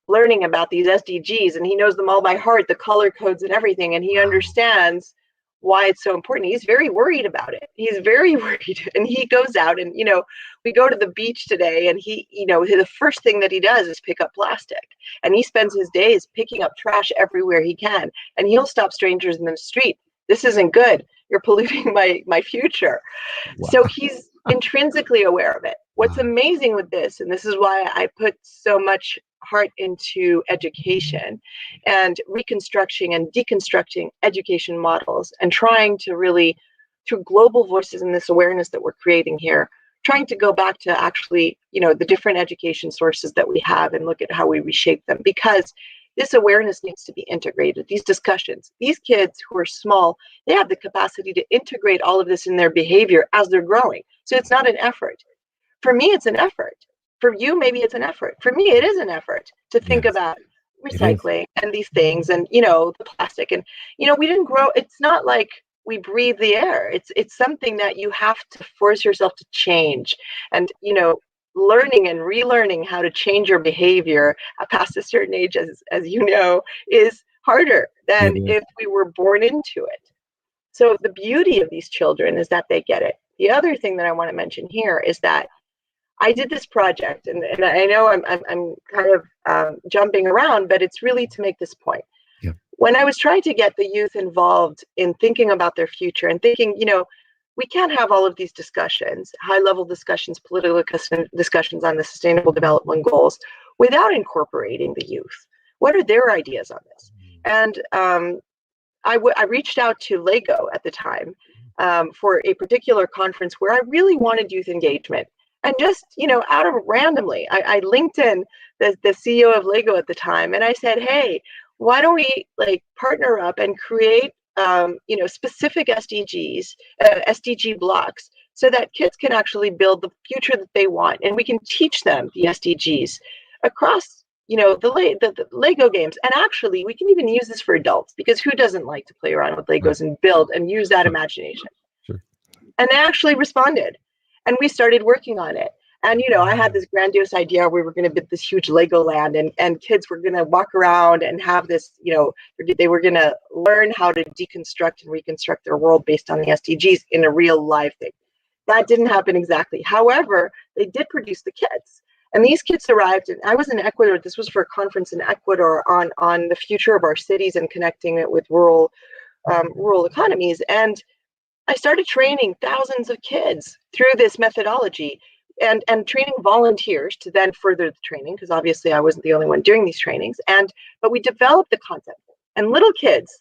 learning about these SDGs, and he knows them all by heart, the color codes and everything, and he understands why it's so important. He's very worried about it. He's very worried, and he goes out, and we go to the beach today, and he, the first thing that he does is pick up plastic, and he spends his days picking up trash everywhere he can, and he'll stop strangers in the street. This isn't good. You're polluting my future. Wow. So he's intrinsically aware of it. What's amazing with this, and this is why I put so much heart into education and reconstructing and deconstructing education models, and trying to really, through global voices and this awareness that we're creating here, trying to go back to actually, the different education sources that we have and look at how we reshape them, because this awareness needs to be integrated. These discussions, these kids who are small, they have the capacity to integrate all of this in their behavior as they're growing. So it's not an effort. For me, it's an effort. For you, maybe it's an effort. For me, it is an effort to think about recycling and these things, and the plastic, and we didn't grow. It's not like we breathe the air. It's something that you have to force yourself to change, and learning and relearning how to change your behavior past a certain age, as you know, is harder than Mhm. if we were born into it. So the beauty of these children is that they get it. The other thing that I want to mention here is that I did this project, and I know I'm kind of jumping around, but it's really to make this point. Yeah. When I was trying to get the youth involved in thinking about their future and thinking, we can't have all of these discussions, high-level discussions, political discussions on the Sustainable Development Goals without incorporating the youth. What are their ideas on this? And I reached out to LEGO at the time for a particular conference where I really wanted youth engagement. And just, out of randomly, I linked in the CEO of LEGO at the time, and I said, hey, why don't we partner up and create specific SDG blocks so that kids can actually build the future that they want, and we can teach them the SDGs across the Lego games. And actually, we can even use this for adults, because who doesn't like to play around with Legos and build and use that imagination? Sure. And they actually responded, and we started working on it. And I had this grandiose idea we were going to build this huge Lego land, and kids were going to walk around and have this, they were going to learn how to deconstruct and reconstruct their world based on the SDGs in a real life thing. That didn't happen exactly. However, they did produce the kits. And these kids arrived, and I was in Ecuador. This was for a conference in Ecuador on the future of our cities and connecting it with rural economies. And I started training thousands of kids through this methodology, and training volunteers to then further the training, because obviously I wasn't the only one doing these trainings. But we developed the content, and little kids,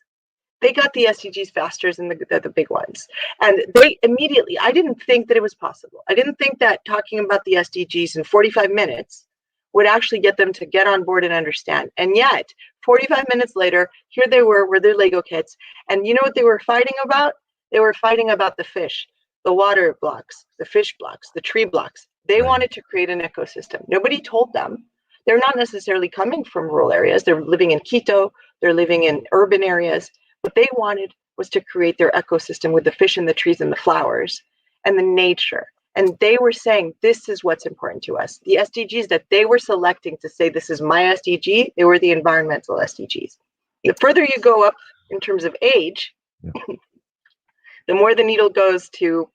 they got the SDGs faster than the big ones. And they immediately, I didn't think that it was possible. I didn't think that talking about the SDGs in 45 minutes would actually get them to get on board and understand. And yet, 45 minutes later, here they were with their Lego kits. And you know what they were fighting about? They were fighting about the fish, the water blocks, the fish blocks, the tree blocks. They wanted to create an ecosystem. Nobody told them. They're not necessarily coming from rural areas. They're living in Quito. They're living in urban areas. What they wanted was to create their ecosystem with the fish and the trees and the flowers and the nature. And they were saying, this is what's important to us. The SDGs that they were selecting to say, this is my SDG, they were the environmental SDGs. The further you go up in terms of age, the more the needle goes to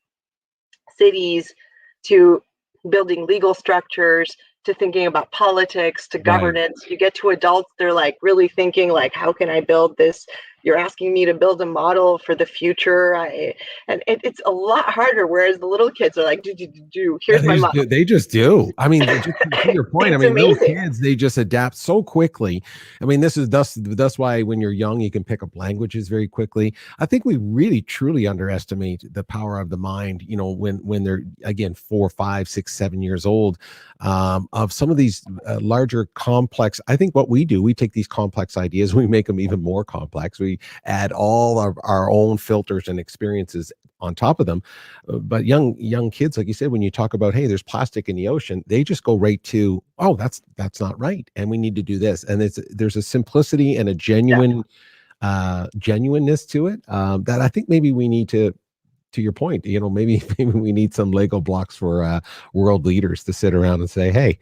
cities, to building legal structures, to thinking about politics, to governance. You get to adults, they're really thinking how can I build this? You're asking me to build a model for the future. And it's a lot harder, whereas the little kids are here's my model. They just do. I mean, just to your point, those kids, they just adapt so quickly. I mean, that's why when you're young, you can pick up languages very quickly. I think we really, truly underestimate the power of the mind, when they're, again, 4, 5, 6, 7 years old, of some of these larger complex. I think what we do, we take these complex ideas, we make them even more complex. We add all of our own filters and experiences on top of them. But young kids, like you said, when you talk about, hey, there's plastic in the ocean, they just go right to, oh, that's not right, and we need to do this. And there's a simplicity and a genuineness to it that I think maybe we need to your point, maybe we need some Lego blocks for world leaders to sit around and say, hey,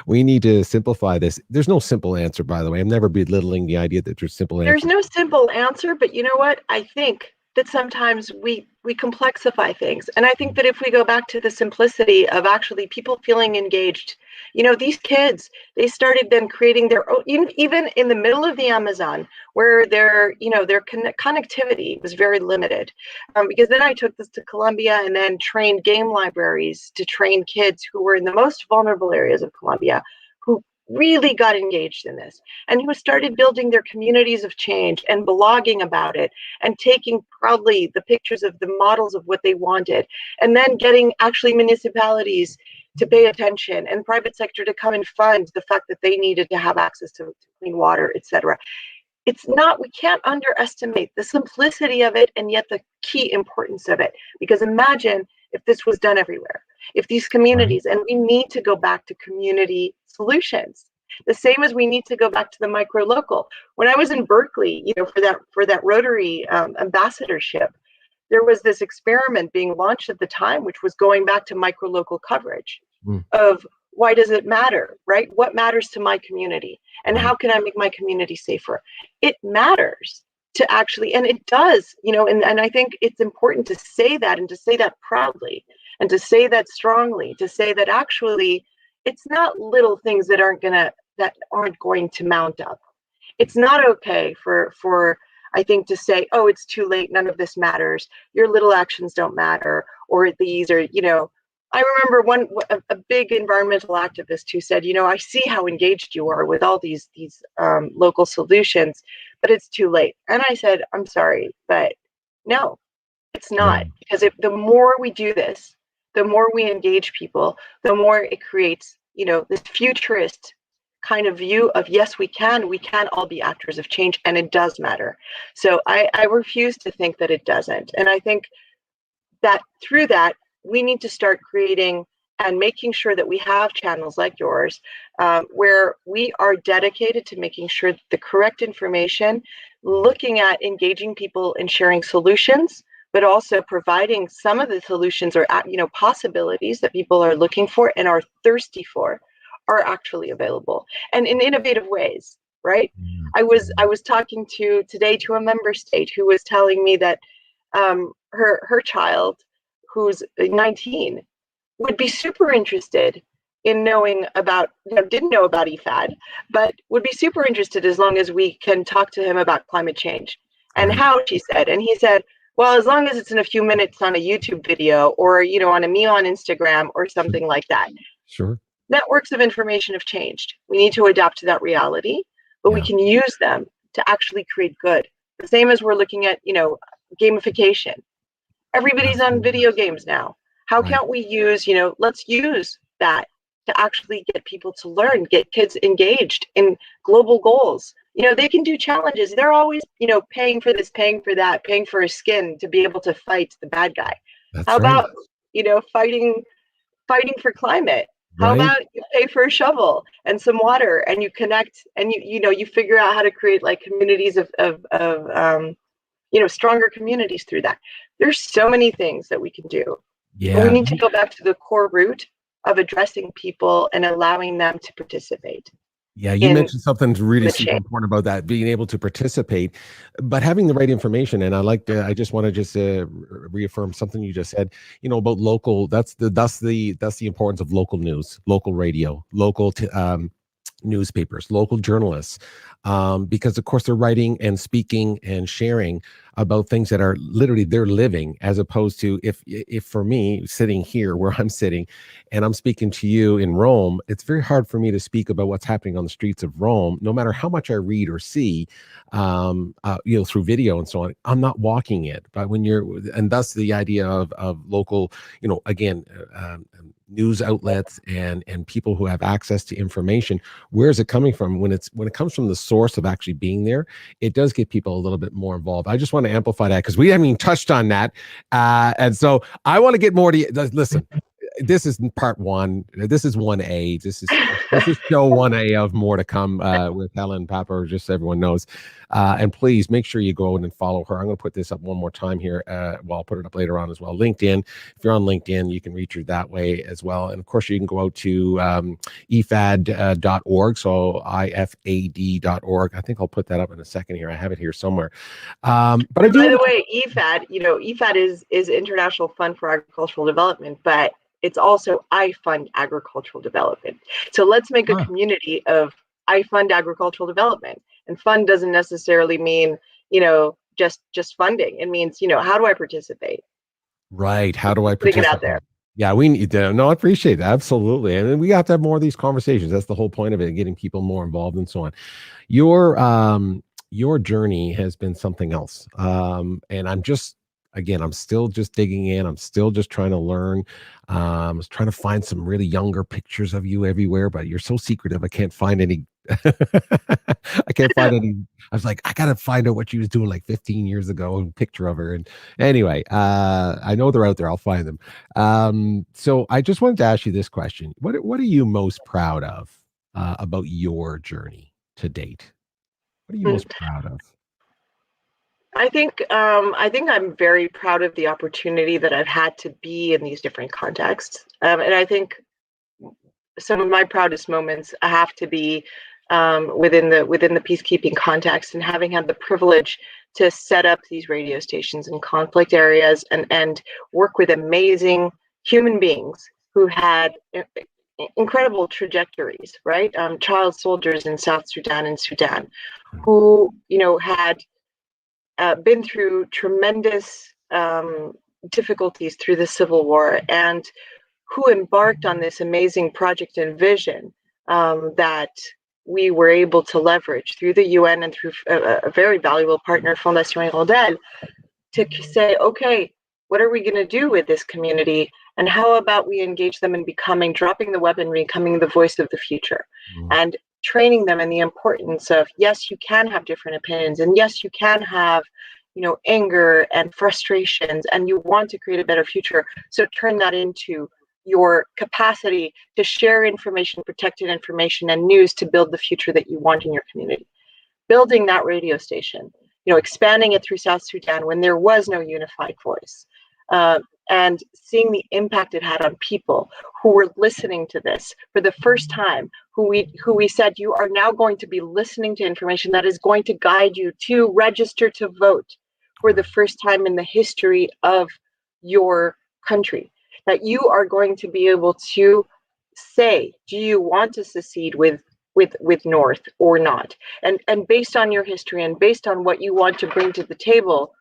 we need to simplify this. There's no simple answer, by the way. I'm never belittling the idea that there's simple answers. There's no simple answer, but you know what? I think that sometimes we complexify things. And I think that if we go back to the simplicity of actually people feeling engaged, these kids, they started then creating their own, even in the middle of the Amazon, where their connectivity was very limited. Because then I took this to Colombia and then trained game libraries to train kids who were in the most vulnerable areas of Colombia, who really got engaged in this, and who started building their communities of change and blogging about it and taking proudly the pictures of the models of what they wanted, and then getting actually municipalities to pay attention and private sector to come and fund the fact that they needed to have access to clean water, etc. We can't underestimate the simplicity of it, and yet the key importance of it. Because imagine if this was done everywhere, if these communities, and we need to go back to community solutions, the same as we need to go back to the micro local. When I was in Berkeley, for that Rotary ambassadorship, there was this experiment being launched at the time, which was going back to micro local coverage of why does it matter, right? What matters to my community? And Right. how can I make my community safer? It matters to actually, and it does, and I think it's important to say that, and to say that proudly, and to say that strongly, to say that actually it's not little things that aren't going to mount up. It's not okay for I think to say, oh, it's too late, none of this matters, your little actions don't matter, or these are, I remember a big environmental activist who said, I see how engaged you are with all these local solutions, but it's too late. And I said, I'm sorry, but no, it's not. Because the more we do this, the more we engage people, the more it creates, this futurist kind of view of, yes, we can all be actors of change, and it does matter. So I refuse to think that it doesn't. And I think that through that, we need to start creating and making sure that we have channels like yours, where we are dedicated to making sure the correct information, looking at engaging people in sharing solutions, but also providing some of the solutions or possibilities that people are looking for and are thirsty for are actually available, and in innovative ways, right? I was talking today to a member state who was telling me that her child, who's 19, would be super interested in knowing about, didn't know about EPHAD, but would be super interested as long as we can talk to him about climate change and how, she said. And he said, well, as long as it's in a few minutes on a YouTube video or, on a meme on Instagram or something like that. Sure. Networks of information have changed. We need to adapt to that reality, but we can use them to actually create good. The same as we're looking at, gamification. Everybody's on video games now. How can't we use, let's use that to actually get people to learn, get kids engaged in global goals. They can do challenges. They're always, paying for this, paying for that, paying for a skin to be able to fight the bad guy. How about, fighting for climate? How about you pay for a shovel and some water, and you connect, and you figure out how to create like communities of stronger communities through that. There's so many things that we can do. Yeah. But we need to go back to the core root of addressing people and allowing them to participate. Yeah, you mentioned something really super important about that, being able to participate, but having the right information. And I just want to reaffirm something you just said, about local. That's the importance of local news, local radio, local newspapers, local journalists, because of course they're writing and speaking and sharing about things that are literally they're living, as opposed to if for me sitting here where I'm sitting and I'm speaking to you in Rome, it's very hard for me to speak about what's happening on the streets of Rome, no matter how much I read or see, through video and so on. I'm not walking it, but and thus the idea of local, again, news outlets and people who have access to information. Where is it coming from? When it comes from the source of actually being there, it does get people a little bit more involved. I just want to amplify that because we haven't even touched on that, and so I want to get more to listen. This is part one. This is 1A. This is show 1A of more to come with Hélène Papper, just so everyone knows. And please make sure you go in and follow her. I'm going to put this up one more time here. I'll put it up later on as well. LinkedIn. If you're on LinkedIn, you can reach her that way as well. And of course, you can go out to IFAD.org. So IFAD.org. I think I'll put that up in a second here. I have it here somewhere. But by the way, IFAD, IFAD is International Fund for Agricultural Development, but it's also I Fund Agricultural Development. So let's make a community of I Fund Agricultural Development. And fund doesn't necessarily mean, just funding. It means, how do I participate? Right. How do I participate? Putting it out there. Yeah, we need to. No, I appreciate that. Absolutely. And we have to have more of these conversations. That's the whole point of it, getting people more involved and so on. Your journey has been something else. And I'm still just digging in. I'm still just trying to learn. I was trying to find some really younger pictures of you everywhere, but you're so secretive. I can't find any. I can't find any. I was like, I got to find out what she was doing like 15 years ago, a picture of her. And anyway, I know they're out there. I'll find them. So I just wanted to ask you this question. What are you most proud of about your journey to date? What are you most proud of? I think I'm very proud of the opportunity that I've had to be in these different contexts. And I think some of my proudest moments have to be within the peacekeeping context, and having had the privilege to set up these radio stations in conflict areas and work with amazing human beings who had incredible trajectories, right? Child soldiers in South Sudan and Sudan, who had been through tremendous difficulties through the civil war, and who embarked on this amazing project and vision that we were able to leverage through the UN and through a very valuable partner, Fondation 𝘽𝙊𝙆𝙆, to say, okay, what are we going to do with this community? And how about we engage them in dropping the weaponry, becoming the voice of the future, and training them in the importance of, yes, you can have different opinions, and yes, you can have, anger and frustrations, and you want to create a better future. So turn that into your capacity to share information, protected information, and news to build the future that you want in your community. Building that radio station, expanding it through South Sudan when there was no unified voice, and seeing the impact it had on people who were listening to this for the first time, who we said, you are now going to be listening to information that is going to guide you to register to vote for the first time in the history of your country. That you are going to be able to say, do you want to secede with North or not? And based on your history and based on what you want to bring to the table,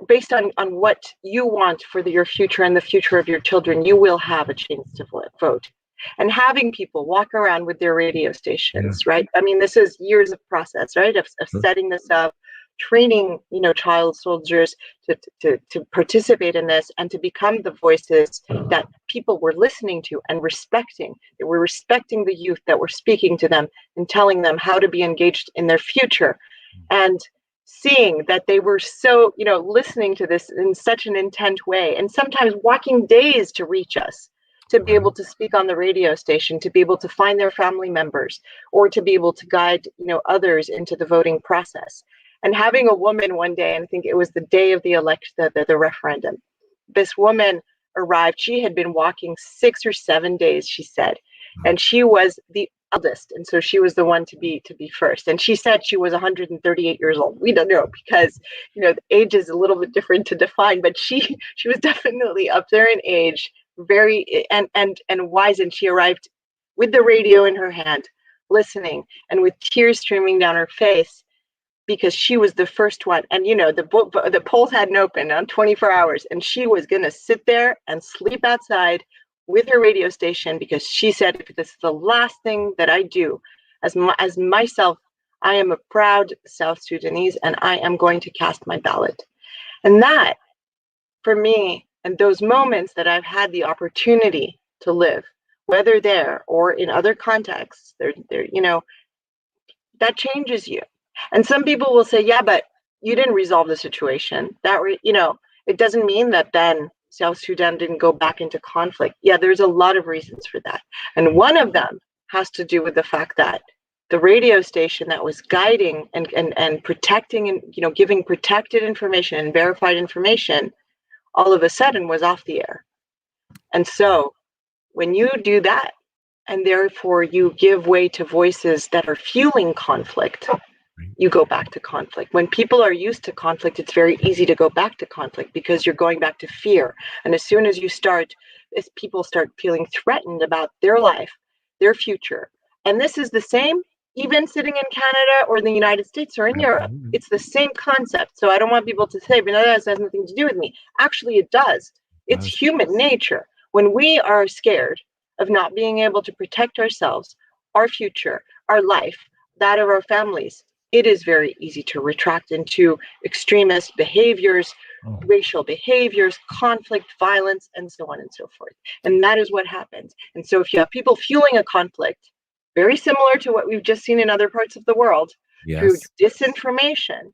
based on what you want for your future and the future of your children, you will have a chance to vote. And having people walk around with their radio stations, right? I mean, this is years of process, right? Of setting this up, training, child soldiers to participate in this and to become the voices that people were listening to and respecting. They were respecting the youth that were speaking to them and telling them how to be engaged in their future. And seeing that they were so, listening to this in such an intent way, and sometimes walking days to reach us, to be able to speak on the radio station, to be able to find their family members, or to be able to guide, others into the voting process. And having a woman one day, and I think it was the day of the election, the referendum, this woman arrived. She had been walking 6 or 7 days, she said, and she was the eldest, and so she was the one to be first. And she said she was 138 years old. We don't know, because the age is a little bit different to define, but she was definitely up there in age, very and wise. And she arrived with the radio in her hand, listening, and with tears streaming down her face, because she was the first one. And the polls hadn't opened on 24 hours, and she was going to sit there and sleep outside with her radio station, because she said, if this is the last thing that I do as myself, I am a proud South Sudanese, and I am going to cast my ballot. And that, for me, and those moments that I've had the opportunity to live, whether there or in other contexts, that changes you. And some people will say, yeah, but you didn't resolve the situation. It doesn't mean that then South Sudan didn't go back into conflict. Yeah, there's a lot of reasons for that. And one of them has to do with the fact that the radio station that was guiding and protecting and giving protected information and verified information, all of a sudden was off the air. And so when you do that, and therefore you give way to voices that are fueling conflict, you go back to conflict. When people are used to conflict, it's very easy to go back to conflict, because you're going back to fear. And as soon as people start feeling threatened about their life, their future. And this is the same, even sitting in Canada or the United States or in Europe, it's the same concept. So I don't want people to say, but no, that has nothing to do with me. Actually, it does. It's human nature. When we are scared of not being able to protect ourselves, our future, our life, that of our families, it is very easy to retract into extremist behaviors, racial behaviors, conflict, violence, and so on and so forth. And that is what happens. And so if you have people fueling a conflict, very similar to what we've just seen in other parts of the world, through disinformation,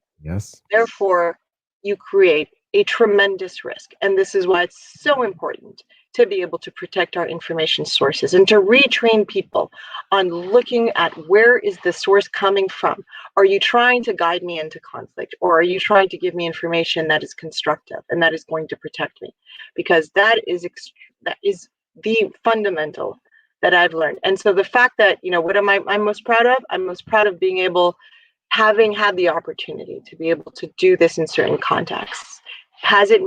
therefore you create a tremendous risk. And this is why it's so important to be able to protect our information sources and to retrain people on looking at, where is the source coming from? Are you trying to guide me into conflict, or are you trying to give me information that is constructive and that is going to protect me? Because that is the fundamental that I've learned. And so the fact that, what am I'm most proud of? I'm most proud of being able, having had the opportunity to be able to do this in certain contexts. Has it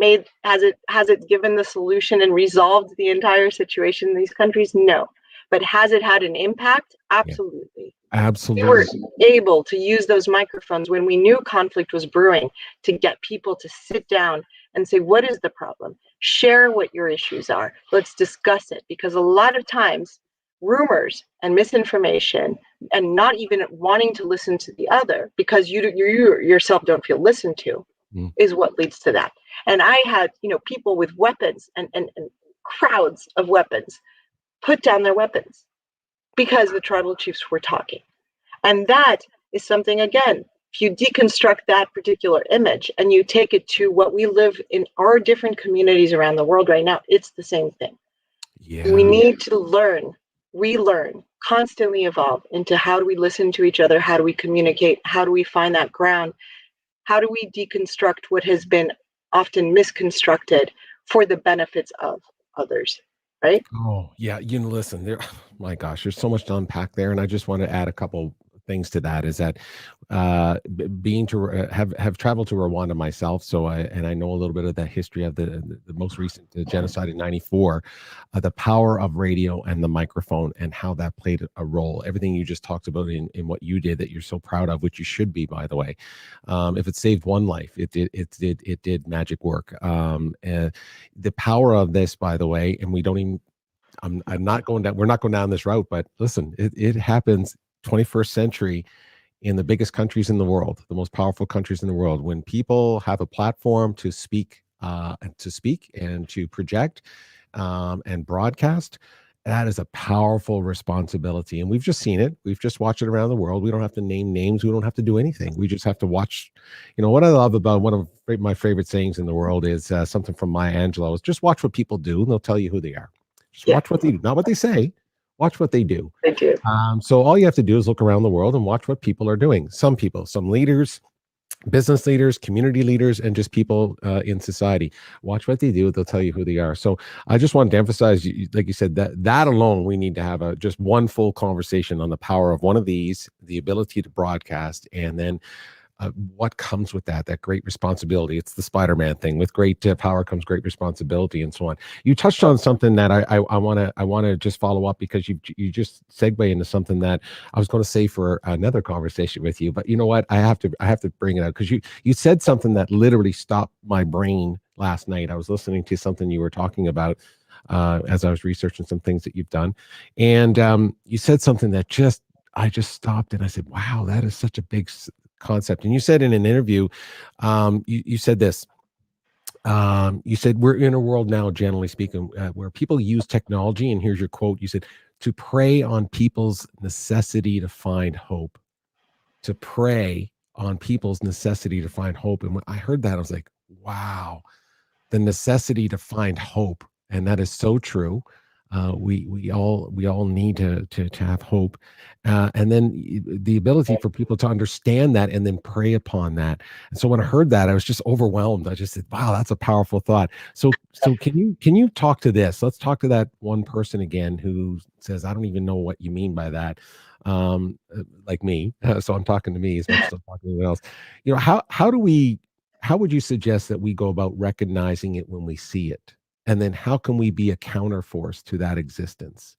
given the solution and resolved the entire situation in these countries? No. But has it had an impact? Absolutely. Yeah, absolutely. We were able to use those microphones when we knew conflict was brewing to get people to sit down and say, what is the problem? Share what your issues are. Let's discuss it. Because a lot of times, rumors and misinformation and not even wanting to listen to the other because you yourself don't feel listened to is what leads to that. And I had, people with weapons and crowds of weapons put down their weapons because the tribal chiefs were talking. And that is something, again, if you deconstruct that particular image and you take it to what we live in our different communities around the world right now, it's the same thing. Yeah. We need to learn, relearn, constantly evolve into how do we listen to each other? How do we communicate? How do we find that ground? How do we deconstruct what has been often misconstructed for the benefits of others? Right? Oh, yeah. Listen, there, my gosh, there's so much to unpack there. And I just want to add a couple things to that, is that have traveled to Rwanda myself. So I know a little bit of the history of the most recent genocide in '94, the power of radio and the microphone and how that played a role. Everything you just talked about in what you did that you're so proud of, which you should be, by the way. If it saved one life, it did magic work. And the power of this, by the way, and we don't even, I'm not going down, we're not going down this route, but listen, it happens 21st century in the biggest countries in the world, the most powerful countries in the world, when people have a platform to speak and to project and broadcast. That is a powerful responsibility. And we've just seen it. We've just watched it around the world. We don't have to name names. We don't have to do anything. We just have to watch. What I love about one of my favorite sayings in the world is something from Maya Angelou, is just watch what people do and they'll tell you who they are. Just watch what they do, not what they say. Watch what they do. They do. So all you have to do is look around the world and watch what people are doing. Some people, some leaders, business leaders, community leaders, and just people in society. Watch what they do. They'll tell you who they are. So I just wanted to emphasize, like you said, that alone, we need to have just one full conversation on the power of one of these, the ability to broadcast, and then what comes with that great responsibility. It's the Spider-Man thing. With great power comes great responsibility, and so on. You touched on something that I want to just follow up, because you just segue into something that I was going to say for another conversation with you. But you know what? I have to bring it out, because you said something that literally stopped my brain last night. I was listening to something you were talking about as I was researching some things that you've done, and you said something that I just stopped and I said, "Wow, that is such a big concept." And you said in an interview, you said this. You said, we're in a world now, generally speaking, where people use technology, and here's your quote. You said, to prey on people's necessity to find hope. To prey on people's necessity to find hope. And when I heard that, I was like, wow, the necessity to find hope. And that is so true. We all need to have hope, and then the ability for people to understand that and then prey upon that. And so when I heard that, I was just overwhelmed. I just said, "Wow, that's a powerful thought." So can you talk to this? Let's talk to that one person again who says, "I don't even know what you mean by that." Like me. So I'm talking to me as much as I'm talking to anyone else. How would you suggest that we go about recognizing it when we see it? And then how can we be a counterforce to that existence?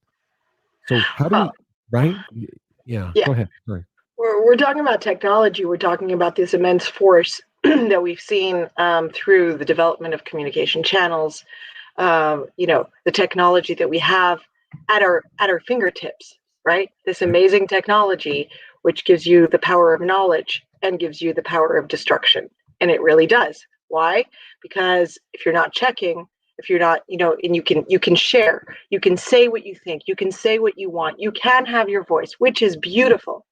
So how do we, right? Yeah, go ahead. Sorry. We're talking about technology. We're talking about this immense force that we've seen through the development of communication channels, the technology that we have at our fingertips, right? This amazing technology, which gives you the power of knowledge and gives you the power of destruction. And it really does. Why? Because if you're not checking, if you're not, and you can share, you can say what you think, you can say what you want, you can have your voice, which is beautiful.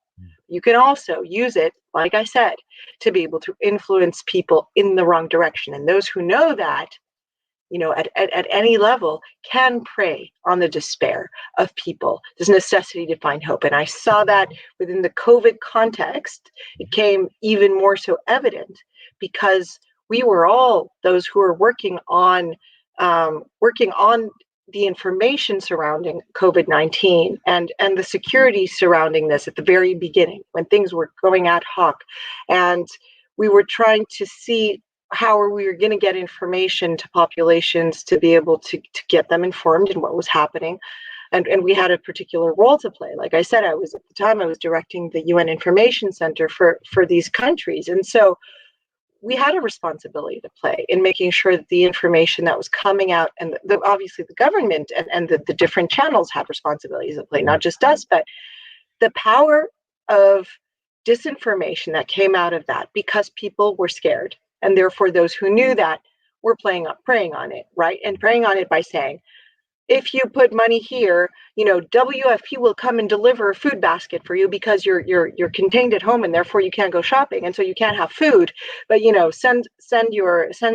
You can also use it, like I said, to be able to influence people in the wrong direction. And those who know that, at any level, can prey on the despair of people, this necessity to find hope. And I saw that within the COVID context. It came even more so evident because we were all those who were working on the information surrounding COVID-19 and the security surrounding this at the very beginning, when things were going ad hoc, and we were trying to see how we were going to get information to populations to be able to get them informed in what was happening. And we had a particular role to play. Like I said, at the time I was directing the UN Information Center for these countries. And so we had a responsibility to play in making sure that the information that was coming out, and obviously the government and the different channels had responsibilities to play, not just us, but the power of disinformation that came out of that, because people were scared. And therefore those who knew that were preying on it, right? And preying on it by saying, if you put money here, WFP will come and deliver a food basket for you because you're contained at home and therefore you can't go shopping and so you can't have food. But send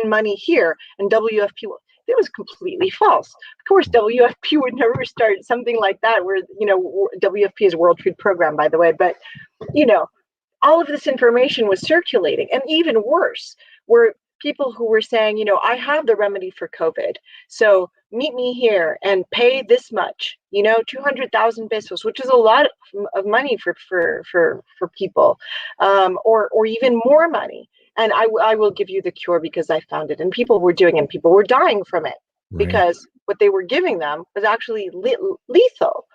money here and WFP will. It was completely false. Of course, WFP would never start something like that. Where WFP is World Food Program, by the way. But all of this information was circulating, and even worse, were people who were saying, I have the remedy for COVID, so meet me here and pay this much, 200,000 pesos, which is a lot of money for people, or even more money. And I will give you the cure because I found it. And people were doing it, and people were dying from it, right? Because what they were giving them was actually lethal,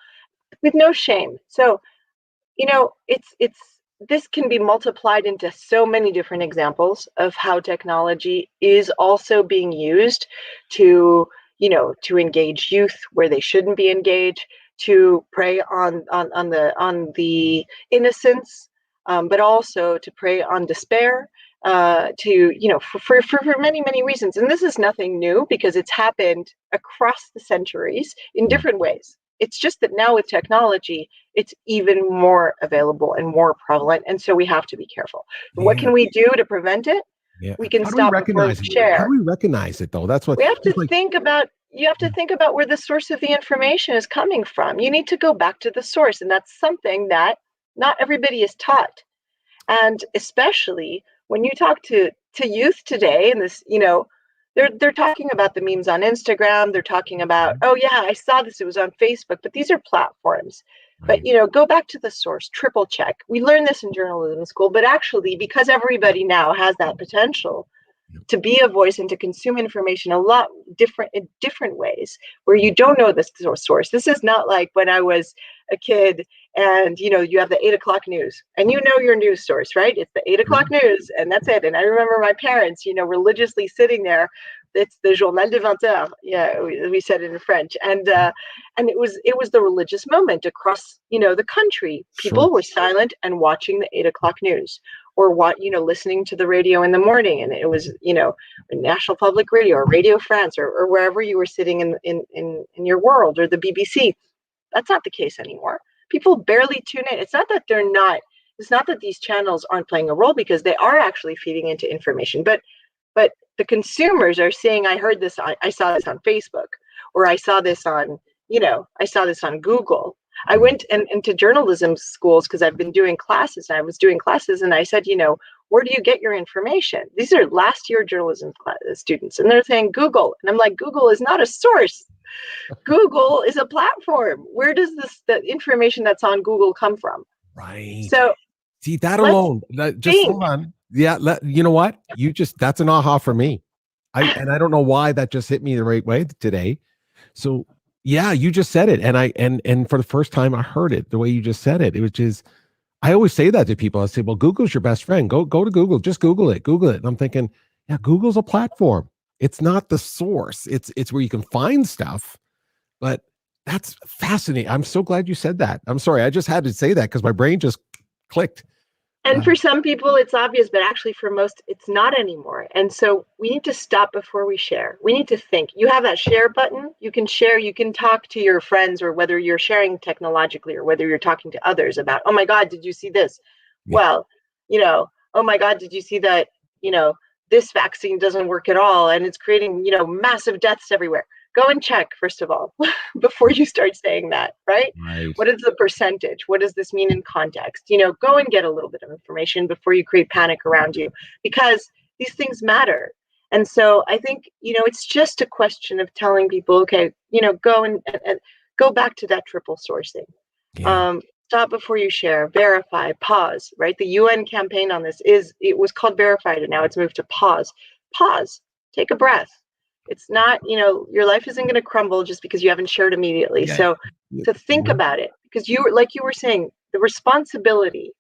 with no shame. So, this can be multiplied into so many different examples of how technology is also being used to engage youth where they shouldn't be engaged, to prey on the innocence, but also to prey on despair, for many reasons. And this is nothing new, because it's happened across the centuries in different ways. It's just that now with technology, it's even more available and more prevalent. And so we have to be careful. Yeah. What can we do to prevent it? Yeah. We can stop before we share. How do we recognize it, though? That's what we have to think about. You have to think about where the source of the information is coming from. You need to go back to the source. And that's something that not everybody is taught. And especially when you talk to youth today, and this, they're talking about the memes on Instagram. They're talking about, oh yeah, I saw this, it was on Facebook, but these are platforms. But, go back to the source, triple check. We learn this in journalism school, but actually, because everybody now has that potential to be a voice and to consume information in different ways, where you don't know the source. This is not like when I was a kid and, you have the 8 o'clock news and your news source, right? It's the 8 o'clock news and that's it. And I remember my parents, religiously sitting there. It's the 𝘽𝗓𝗓 de 20h. Yeah, we said it in French. And it was the religious moment across, the country. People were silent and watching the 8 o'clock news, or listening to the radio in the morning. And it was, National Public Radio or Radio France or wherever you were sitting in your world, or the BBC. That's not the case anymore. People barely tune in. It's not that these channels aren't playing a role, because they are actually feeding into information. But the consumers are saying, I heard this, I saw this on Facebook, or I saw this on Google. I went into journalism schools because I've been doing classes, and I was doing classes, and I said, where do you get your information? These are last year journalism students, and they're saying Google. And I'm like, Google is not a source. Google is a platform. Where does the information that's on Google come from? Right. So see that alone. Just hold on. Yeah. You know what? That's an aha for me. I don't know why that just hit me the right way today. So yeah, you just said it. And for the first time I heard it the way you just said it. It was just, I always say that to people. I say, well, Google's your best friend. Go to Google, just Google it. And I'm thinking, yeah, Google's a platform. It's not the source. It's where you can find stuff. But that's fascinating. I'm so glad you said that. I'm sorry. I just had to say that because my brain just clicked. And for some people, it's obvious, but actually for most, it's not anymore. And so we need to stop before we share. We need to think. You have that share button. You can share. You can talk to your friends, or whether you're sharing technologically or whether you're talking to others about, oh my God, did you see this? Yeah. Well, oh my God, did you see that, this vaccine doesn't work at all and it's creating, massive deaths everywhere. Go and check, first of all, before you start saying that, right? What is the percentage? What does this mean in context? Go and get a little bit of information before you create panic around you, because these things matter. And so I think, it's just a question of telling people, okay, go and go back to that triple sourcing. Yeah. Stop before you share, verify, pause, right? The UN campaign on this it was called verified, and now it's moved to pause. Pause, take a breath. It's not, your life isn't going to crumble just because you haven't shared immediately. Yeah. So to think about it, because like you were saying, the responsibility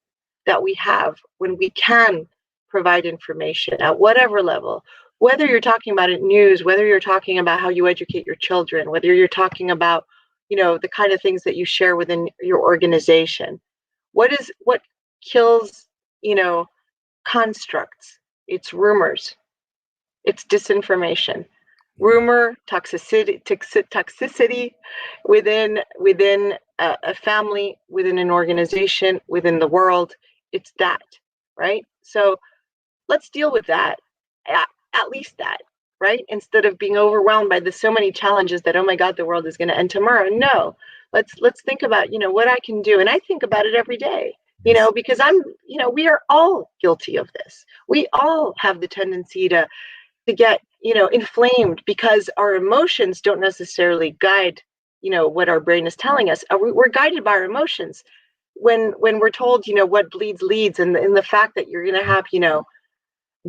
that we have when we can provide information at whatever level, whether you're talking about it news, whether you're talking about how you educate your children, whether you're talking about, the kind of things that you share within your organization. What kills, constructs? It's rumors. It's disinformation. Rumor, toxicity within a family, within an organization, within the world. It's that, right? So let's deal with that, at least that, right? Instead of being overwhelmed by so many challenges that, oh my God, the world is going to end tomorrow. No, let's think about, what I can do. And I think about it every day, because we are all guilty of this. We all have the tendency to get, inflamed because our emotions don't necessarily guide, what our brain is telling us. We're guided by our emotions. When we're told, what bleeds leads, and the fact that you're going to have,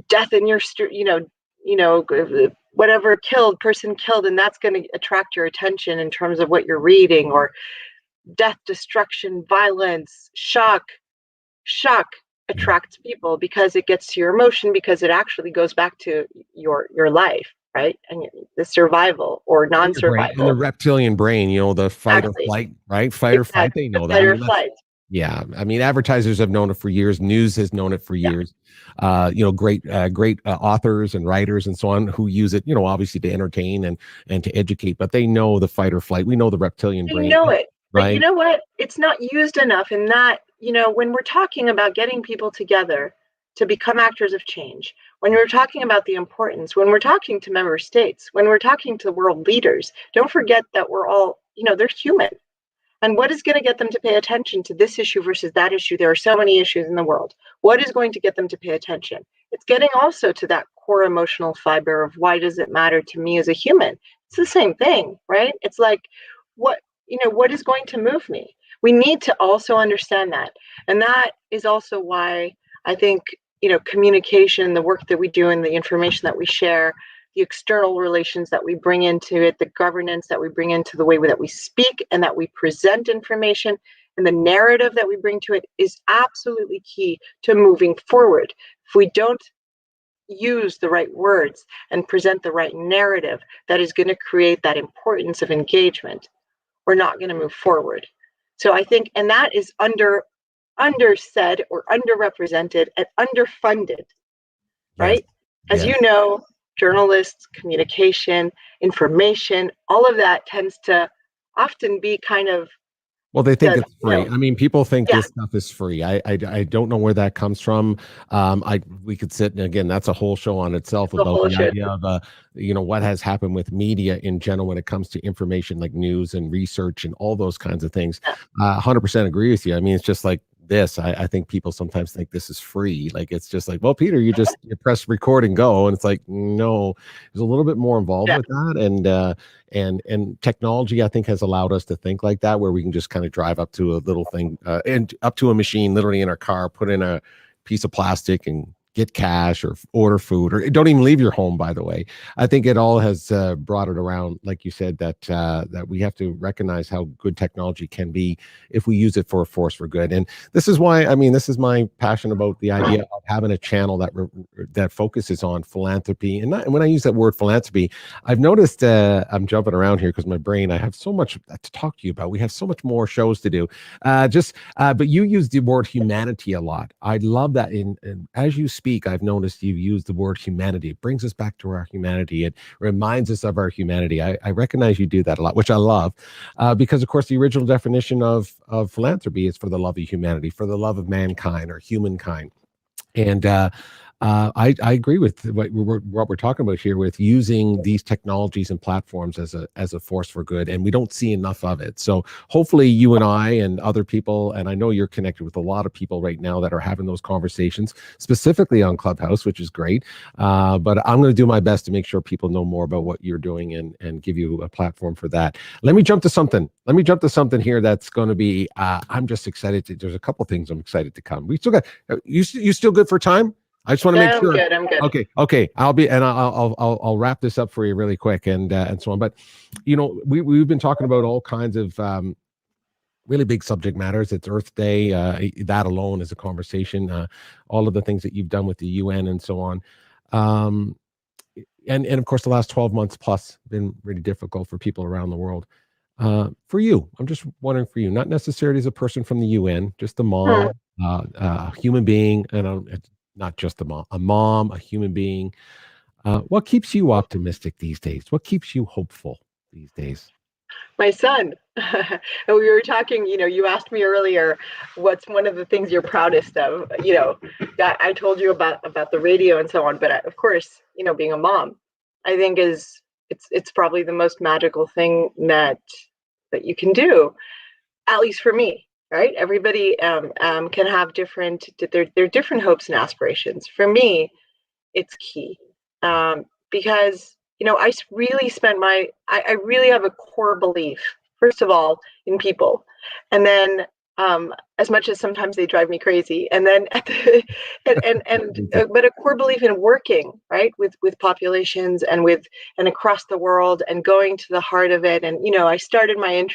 death in your street, whatever person killed, and that's going to attract your attention in terms of what you're reading, or death, destruction, violence, shock attracts people because it gets to your emotion, because it actually goes back to your life, right? And the survival or non-survival. And the reptilian brain, the fight or flight, right? Fight or flight, they know that. Fight or flight. Yeah, I mean, advertisers have known it for years. News has known it for years. Great authors and writers and so on who use it, obviously to entertain and to educate. But they know the fight or flight. We know the reptilian brain. They know it, right? But you know what? It's not used enough. In that, when we're talking about getting people together to become actors of change, when we're talking about the importance, when we're talking to member states, when we're talking to world leaders, don't forget that we're all, they're human. And what is going to get them to pay attention to this issue versus that issue? There are so many issues in the world. What is going to get them to pay attention? It's getting also to that core emotional fiber of, why does it matter to me as a human? It's the same thing, right? It's like, what is going to move me? We need to also understand that. And that is also why I think, communication, the work that we do and the information that we share, the external relations that we bring into it, the governance that we bring into the way that we speak and that we present information, and the narrative that we bring to it is absolutely key to moving forward. If we don't use the right words and present the right narrative that is going to create that importance of engagement, we're not going to move forward. So I think, and that is undersaid or underrepresented and underfunded, right? As you know, journalists, communication, information, all of that tends to often be kind of, well, they think it's free. I mean, people think this stuff is free. I don't know where that comes from. We could sit, and again, that's a whole show on itself about the idea of what has happened with media in general when it comes to information like news and research and all those kinds of things. 100% agree with you. I mean, it's just like this. I think people sometimes think this is free. Like, it's just like, well, Peter, you press record and go. And it's like, no, there's a little bit more involved with that. And technology, I think, has allowed us to think like that, where we can just kind of drive up to a little thing and up to a machine, literally in our car, put in a piece of plastic and get cash or order food, or don't even leave your home, by the way. I think it all has brought it around, like you said, that we have to recognize how good technology can be if we use it for a force for good. And this is why, I mean, this is my passion about the idea of having a channel that focuses on philanthropy. And when I use that word philanthropy, I've noticed I'm jumping around here because my brain, I have so much to talk to you about. We have so much more shows to do. But you use the word humanity a lot. I love that. And as you speak, I've noticed you've used the word humanity. It brings us back to our humanity. It reminds us of our humanity. I recognize you do that a lot, which I love, because of course the original definition of philanthropy is for the love of humanity, for the love of mankind or humankind. And I agree with what we're talking about here, with using these technologies and platforms as a force for good, and we don't see enough of it. So hopefully you and I and other people, and I know you're connected with a lot of people right now that are having those conversations, specifically on Clubhouse, which is great. But I'm going to do my best to make sure people know more about what you're doing and give you a platform for that. Let me jump to something. Here that's going to be. I'm just excited to. There's a couple things I'm excited to come. We still got. You still good for time? I just want to make sure. I'm good. Okay. I'll wrap this up for you really quick and so on. But we've been talking about all kinds of really big subject matters. It's Earth Day. That alone is a conversation. All of the things that you've done with the UN and so on. And of course, the last 12 months plus been really difficult for people around the world. For you, I'm just wondering for you, not necessarily as a person from the UN, just a mom, a human being, and not just a mom, a human being. What keeps you optimistic these days? What keeps you hopeful these days? My son. We were talking, you asked me earlier, what's one of the things you're proudest of? I told you about the radio and so on, but of course, being a mom, I think it's probably the most magical thing that you can do, at least for me. Right? Everybody can have different hopes and aspirations. For me, it's key because, I really I really have a core belief, first of all, in people. And then as much as sometimes they drive me crazy, and then but a core belief in working, right, with populations and across the world and going to the heart of it. And, I started my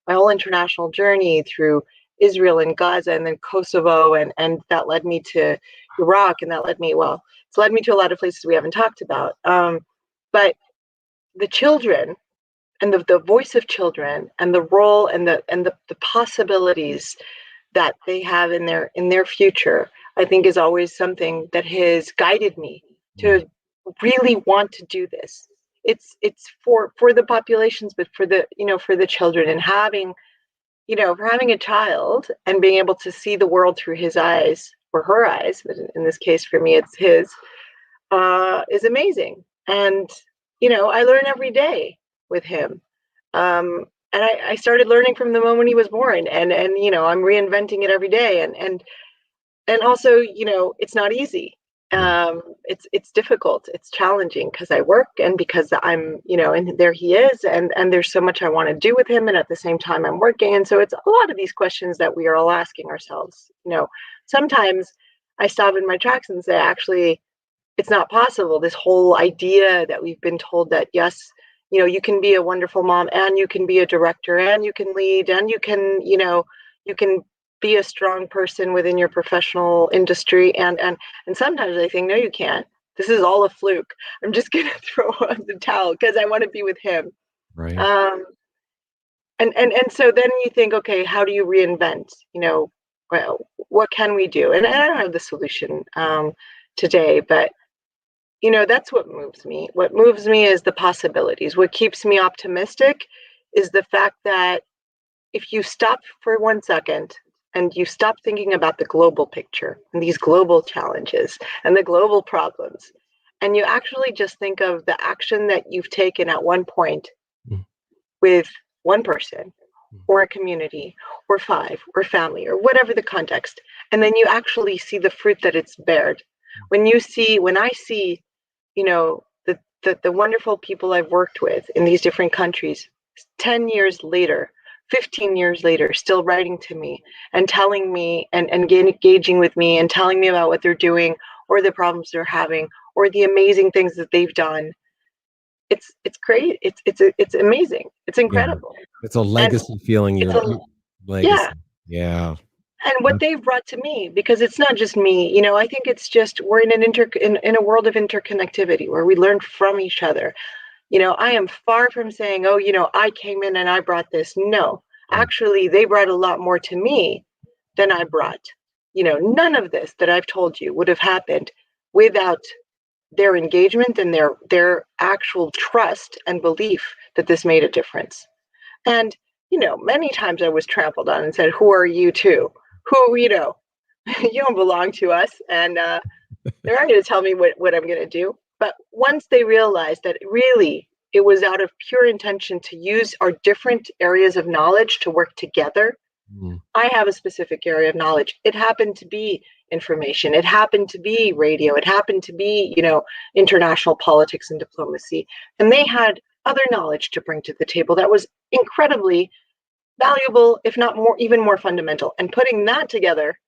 whole international journey through Israel and Gaza and then Kosovo, and that led me to Iraq, and it's led me to a lot of places we haven't talked about. But the children and the voice of children and the role and the possibilities that they have in their future, I think is always something that has guided me to really want to do this. It's for the populations, but for the children, and having a child and being able to see the world through his eyes or her eyes, but in this case for me it's his, is amazing. And I learn every day with him, and I started learning from the moment he was born, and I'm reinventing it every day, and also it's not easy. It's difficult, it's challenging, because I work and because I'm and there he is, and there's so much I want to do with him, and at the same time I'm working. And so it's a lot of these questions that we are all asking ourselves. Sometimes I stop in my tracks and say, actually, it's not possible. This whole idea that we've been told that, yes, you can be a wonderful mom, and you can be a director, and you can lead, and you can be a strong person within your professional industry, and sometimes I think, no, you can't. This is all a fluke. I'm just gonna throw on the towel because I want to be with him. Right. And so then you think, okay, how do you reinvent? Well, what can we do? And I don't have the solution today, but that's what moves me. What moves me is the possibilities. What keeps me optimistic is the fact that if you stop for 1 second and you stop thinking about the global picture and these global challenges and the global problems, and you actually just think of the action that you've taken at one point with one person or a community or 5 or family or whatever the context, and then you actually see the fruit that it's bared. When I see the wonderful people I've worked with in these different countries, 10 years later, 15 years later, still writing to me and telling me and engaging with me and telling me about what they're doing or the problems they're having or the amazing things that they've done. It's great. It's amazing. It's incredible. Yeah. It's a legacy feeling. Legacy. Yeah. And what they've brought to me, because it's not just me, I think it's just we're in a world of interconnectivity where we learn from each other. I am far from saying, oh, I came in and I brought this. No, actually, they brought a lot more to me than I brought. None of this that I've told you would have happened without their engagement and their actual trust and belief that this made a difference. And, many times I was trampled on and said, who are you to? Who, you don't belong to us. And They're not going to tell me what I'm going to do. But once they realized that really it was out of pure intention to use our different areas of knowledge to work together. I have a specific area of knowledge. It happened to be information. It happened to be radio. It happened to be, international politics and diplomacy. And they had other knowledge to bring to the table that was incredibly valuable, if not more, even more fundamental. And putting that together,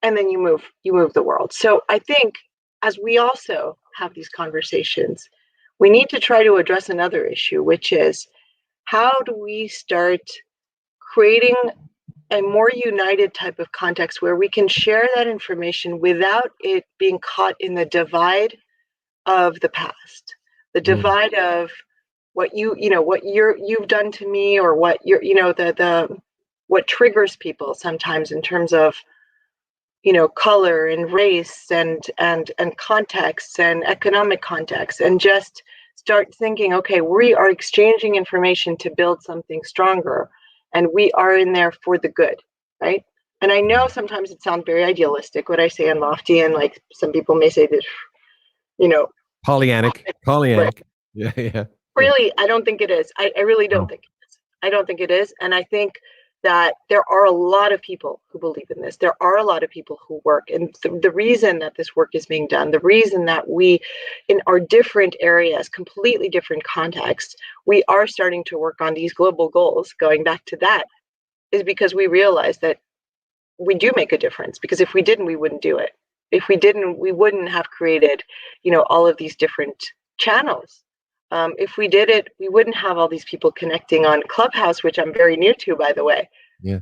and then you move the world. So I think as we also have these conversations, we need to try to address another issue, which is how do we start creating a more united type of context where we can share that information without it being caught in the divide of the past, the divide of what you've done to me, or what what triggers people sometimes in terms of color and race and context and economic context, and just start thinking, okay, we are exchanging information to build something stronger, and we are in there for the good, right? And I know sometimes it sounds very idealistic what I say and lofty, and like some people may say this, Pollyannic. Right. Yeah. Really, I don't think it is. I really don't think it is. I don't think it is. And I think that there are a lot of people who believe in this. There are a lot of people who work. And the reason that this work is being done, the reason that we, in our different areas, completely different contexts, we are starting to work on these global goals, going back to that, is because we realize that we do make a difference. Because if we didn't, we wouldn't do it. If we didn't, we wouldn't have created, all of these different channels. If we did it, we wouldn't have all these people connecting on Clubhouse, which I'm very new to, by the way. Yeah.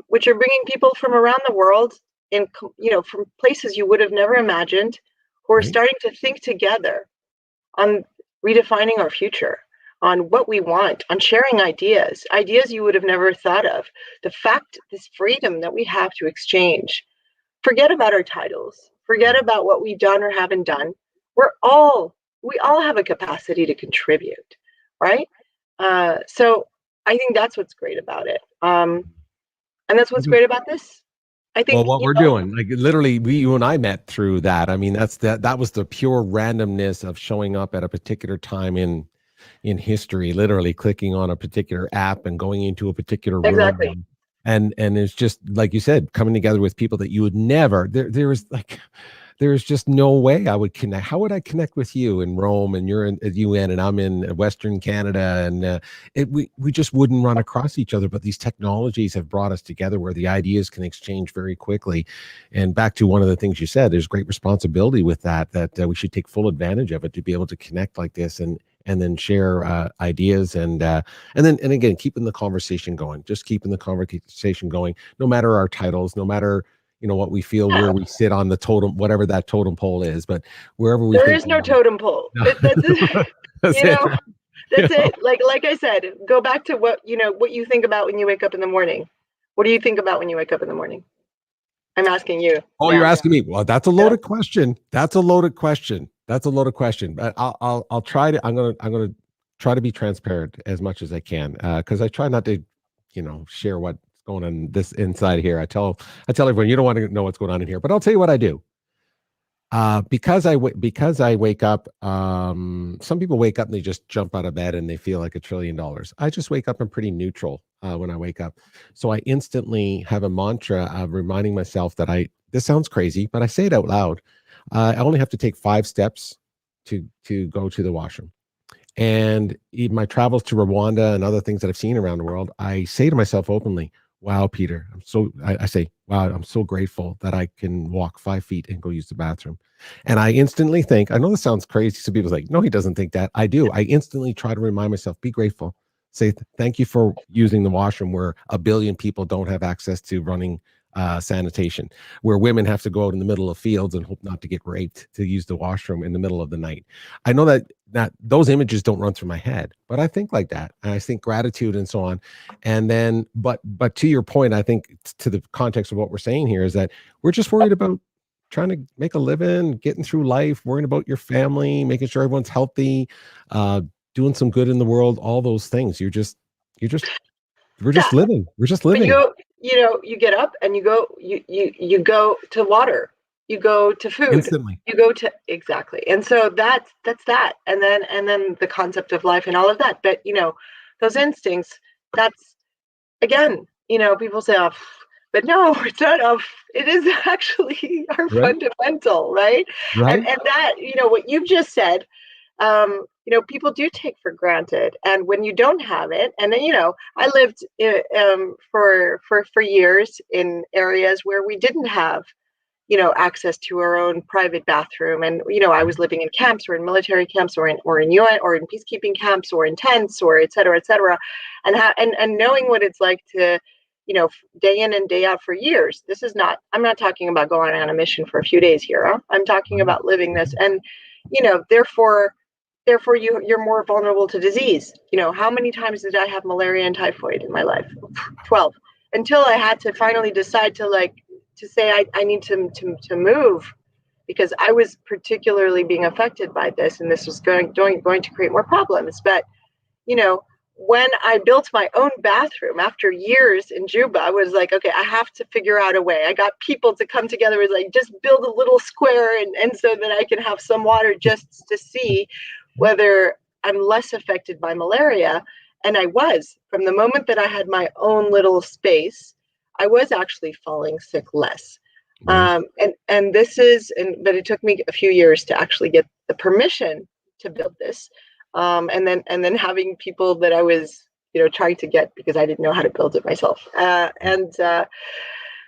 Which are bringing people from around the world, from places you would have never imagined, who are starting to think together on redefining our future, on what we want, on sharing ideas you would have never thought of. The fact, this freedom that we have to exchange. Forget about our titles. Forget about what we've done or haven't done. We all have a capacity to contribute, right? So I think that's what's great about it. And that's what's great about this. I think. Well, what we're doing, like literally, you and I met through that. I mean, that was the pure randomness of showing up at a particular time in history, literally clicking on a particular app and going into a particular room. Exactly. And it's just like you said, coming together with people that you would never. There's just no way I would connect. How would I connect with you in Rome, and you're at UN and I'm in Western Canada, and we just wouldn't run across each other. But these technologies have brought us together where the ideas can exchange very quickly. And back to one of the things you said, there's great responsibility with that we should take full advantage of it to be able to connect like this and then share ideas and again, keeping the conversation going, just keeping the conversation going, no matter our titles, no matter what we feel, where we sit on the totem, whatever that totem pole is, but wherever we there is no totem pole. No. That's it. Like I said, go back to what you think about when you wake up in the morning. What do you think about when you wake up in the morning? I'm asking you. Oh, you're asking me. Well, that's a loaded question. But I'll try to. I'm gonna try to be transparent as much as I can, because I try not to, share what's going on this inside here. I tell everyone, you don't want to know what's going on in here, but I'll tell you what I do. Because I wake up. Some people wake up and they just jump out of bed and they feel like $1 trillion. I just wake up and pretty neutral when I wake up. So I instantly have a mantra of reminding myself that this sounds crazy, but I say it out loud. I only have to take 5 steps to go to the washroom. And in my travels to Rwanda and other things that I've seen around the world, I say to myself openly, wow, Peter, I say, wow, I'm so grateful that I can walk 5 feet and go use the bathroom. And I instantly think, I know this sounds crazy. Some people's like, no, he doesn't think that. I do. I instantly try to remind myself, be grateful. Say, thank you for using the washroom where 1 billion people don't have access to running sanitation, where women have to go out in the middle of fields and hope not to get raped to use the washroom in the middle of the night. I know that those images don't run through my head, but I think like that. And I think gratitude and so on. And then, but to your point, I think to the context of what we're saying here is that we're just worried about trying to make a living, getting through life, worrying about your family, making sure everyone's healthy, doing some good in the world, all those things. We're just living. We're just living. But you get up and you go to water. you go to food, instantly. you go to exactly. And so that's that. And then the concept of life and all of that. But those instincts, that's again, people say, oh, but no, it's not it is actually our fundamental, right? Right. And that, what you've just said, people do take for granted. And when you don't have it, and then, I lived for years in areas where we didn't have, access to our own private bathroom. And, I was living in camps or in military camps or in UN or in peacekeeping camps or in tents or et cetera, and knowing what it's like to, day in and day out for years. I'm not talking about going on a mission for a few days here. Huh? I'm talking about living this. And, therefore you're more vulnerable to disease. How many times did I have malaria and typhoid in my life? 12. Until I had to finally decide to say I need to move, because I was particularly being affected by this, and this was going to create more problems. But when I built my own bathroom after years in Juba, I was like, okay, I have to figure out a way. I got people to come together, was like, just build a little square and so that I can have some water just to see whether I'm less affected by malaria. And I was. From the moment that I had my own little space, I was actually falling sick less. But it took me a few years to actually get the permission to build this. And then having people that I was, trying to get, because I didn't know how to build it myself.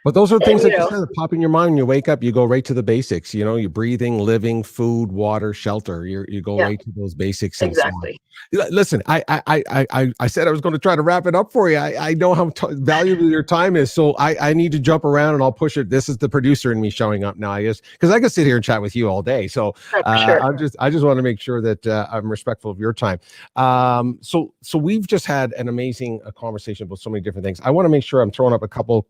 But those are things that just kind of pop in your mind when you wake up. You go right to the basics. You're breathing, living, food, water, shelter. You go right to those basics. Exactly. Listen, I said I was going to try to wrap it up for you. I know how valuable your time is, so I need to jump around and I'll push it. This is the producer in me showing up now, I guess, because I could sit here and chat with you all day. So sure. I just want to make sure that I'm respectful of your time. So we've just had an amazing conversation about so many different things. I want to make sure I'm throwing up a couple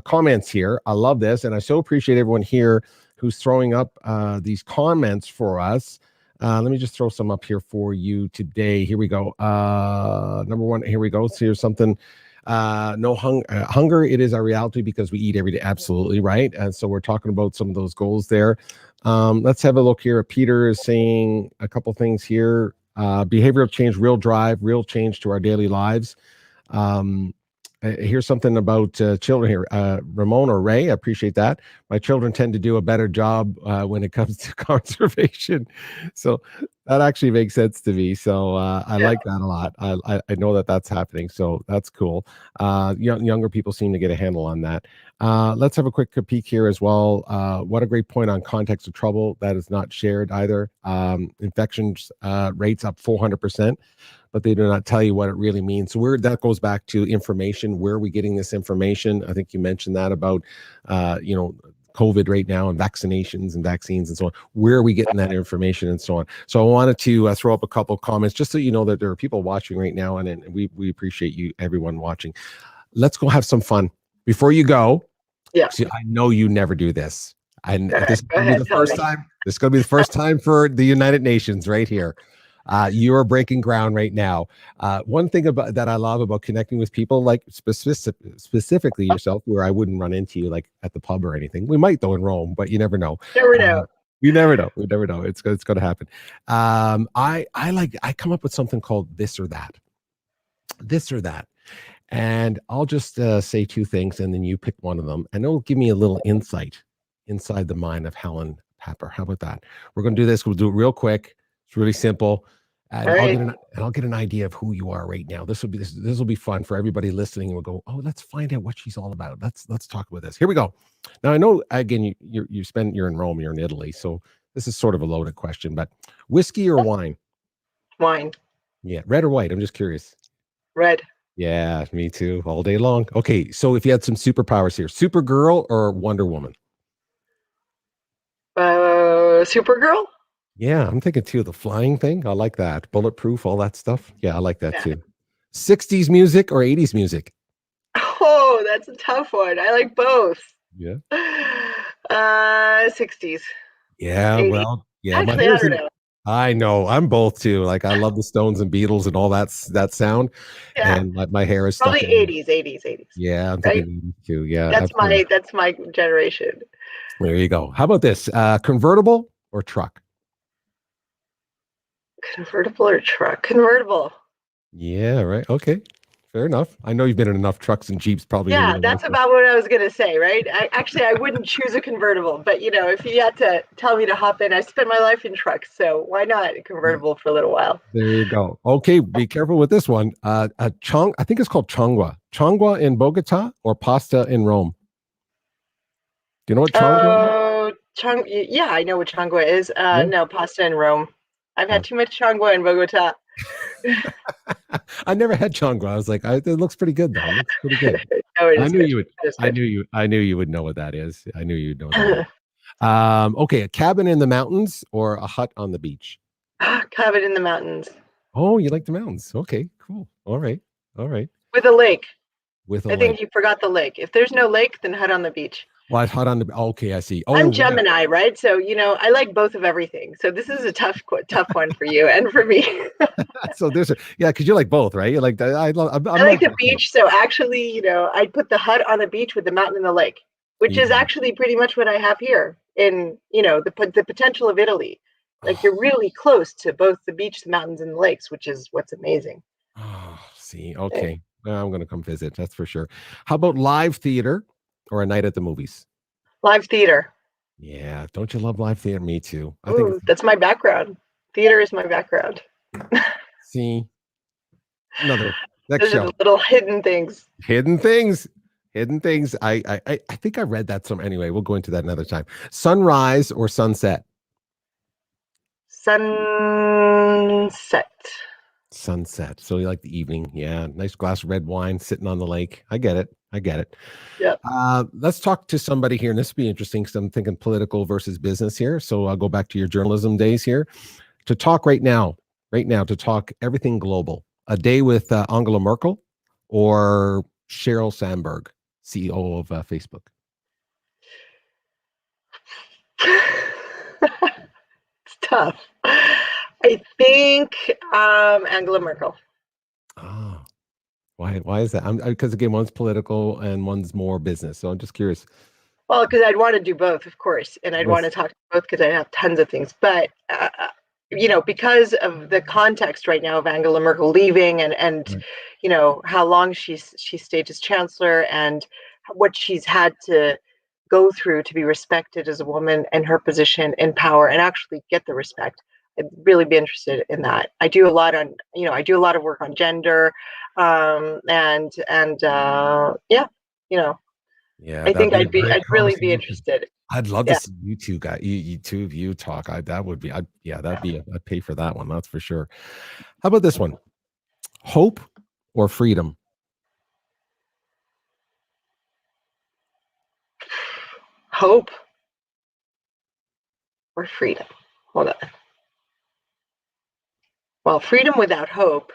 comments here. I love this, and I so appreciate everyone here who's throwing up these comments for us. Let me just throw some up here for you today. Here we go. Number one, here we go. So here's something. Hunger, it is our reality because we eat every day. Absolutely right. And so we're talking about some of those goals there. Let's have a look here. Peter is saying a couple things here. Behavioral change, real drive, real change to our daily lives. Here's something about children here. Ramon or Ray, I appreciate that. My children tend to do a better job when it comes to conservation. So that actually makes sense to me. So I like that a lot. I know that that's happening. So that's cool. Younger people seem to get a handle on that. Let's have a quick peek here as well. What a great point on context of trouble. That is not shared either. Infections rates up 400%. But they do not tell you what it really means. So that goes back to information. Where are we getting this information? I think you mentioned that about, COVID right now and vaccinations and vaccines and so on. Where are we getting that information and so on? So I wanted to throw up a couple comments just so you know that there are people watching right now, and we appreciate you, everyone watching. Let's go have some fun. Before you go, see, I know you never do this. This is going to be the first time. This is going to be the first time for the United Nations right here. You are breaking ground right now. One thing that I love about connecting with people, like specifically yourself, where I wouldn't run into you like at the pub or anything. We might though in Rome, but you never know. Never know. You never know. We never know. It's going to happen. I come up with something called this or that. This or that. And I'll just say two things, and then you pick one of them, and it'll give me a little insight inside the mind of Hélène Papper. How about that? We're going to do this. We'll do it real quick. It's really simple. And I'll get an idea of who you are right now. This will be fun for everybody listening. We'll go, oh, let's find out what she's all about. Let's talk about this. Here we go. Now I know again you're in Rome, you're in Italy, so this is sort of a loaded question. But whiskey or wine? Wine. Yeah, red or white? I'm just curious. Red. Yeah, me too. All day long. Okay, so if you had some superpowers here, Supergirl or Wonder Woman? Supergirl. Yeah, I'm thinking too, the flying thing. I like that. Bulletproof, all that stuff. Yeah, I like that too. 60s music or 80s music? Oh, that's a tough one. I like both. Yeah. 60s. Yeah, 80s. Well, yeah. Actually, I don't know. I know. I'm both too. Like I love the Stones and Beatles and all that sound. Yeah. And my hair is probably 80s. Yeah, I'm thinking 80s too. Yeah. That's my generation. There you go. How about this? Convertible or truck? Convertible or truck? Convertible. Yeah, right. Okay. Fair enough. I know you've been in enough trucks and Jeeps probably. Yeah, that's about what I was going to say, right? I wouldn't choose a convertible, but if you had to tell me to hop in, I spent my life in trucks, so why not a convertible for a little while? There you go. Okay, be careful with this one. I think it's called 𝘄𝗶𝘁𝗵. 𝘄𝗶𝘁𝗵 in Bogota or pasta in Rome? Do you know what 𝘄𝗶𝘁? Oh, yeah, I know what 𝘄𝗶𝘁 is. Yeah. No, pasta in Rome. I've had too much 𝘄𝗶𝘁 in Bogota. I never had 𝘄𝗶𝘁. I was like, it looks pretty good though. It looks pretty good. No, it is I knew good. you would. It is I good. knew you would know what that is. I knew you'd know that. Okay, a cabin in the mountains or a hut on the beach? Cabin in the mountains. Oh, you like the mountains? Okay, cool. All right. With a lake. With a I lake. think you forgot the lake. If there's no lake, then hut on the beach. Well, hut on the. Okay, I see. Oh, I'm Gemini, right? So I like both of everything. So this is a tough one for you and for me. So because you like both, right? You like I like the beach. So actually, I'd put the hut on the beach with the mountain and the lake, which is actually pretty much what I have here in the potential of Italy. Like you're really close to both the beach, the mountains, and the lakes, which is what's amazing. Oh, see, okay. Well, I'm gonna come visit. That's for sure. How about live theater or a night at the movies? Live theater. Yeah, don't you love live theater? Me too. I think that's my background. Theater is my background. See, next Those show. are the little hidden things. Hidden things. I think I read that some. Anyway, we'll go into that another time. Sunrise or sunset? Sunset. Sunset. So you like the evening? Yeah, nice glass of red wine sitting on the lake. I get it. Yeah. Let's talk to somebody here, and this will be interesting because I'm thinking political versus business here. So I'll go back to your journalism days here to talk right now to talk everything global. A day with Angela Merkel or Sheryl Sandberg, CEO of Facebook. It's tough. I think Angela Merkel. Oh. Why is that? Because again, one's political and one's more business. So I'm just curious. Well, because I'd want to do both, of course, and I'd want to talk to both because I have tons of things. But because of the context right now of Angela Merkel leaving, and how long she stayed as chancellor and what she's had to go through to be respected as a woman and her position in power and actually get the respect. I'd really be interested in that. I do a lot of work on gender, yeah, I think I'd really be interested. I'd love to see you two guys, you two of you talk. I'd pay for that one. That's for sure. How about this one? Hope or freedom? Hope or freedom? Hold on. Well, freedom without hope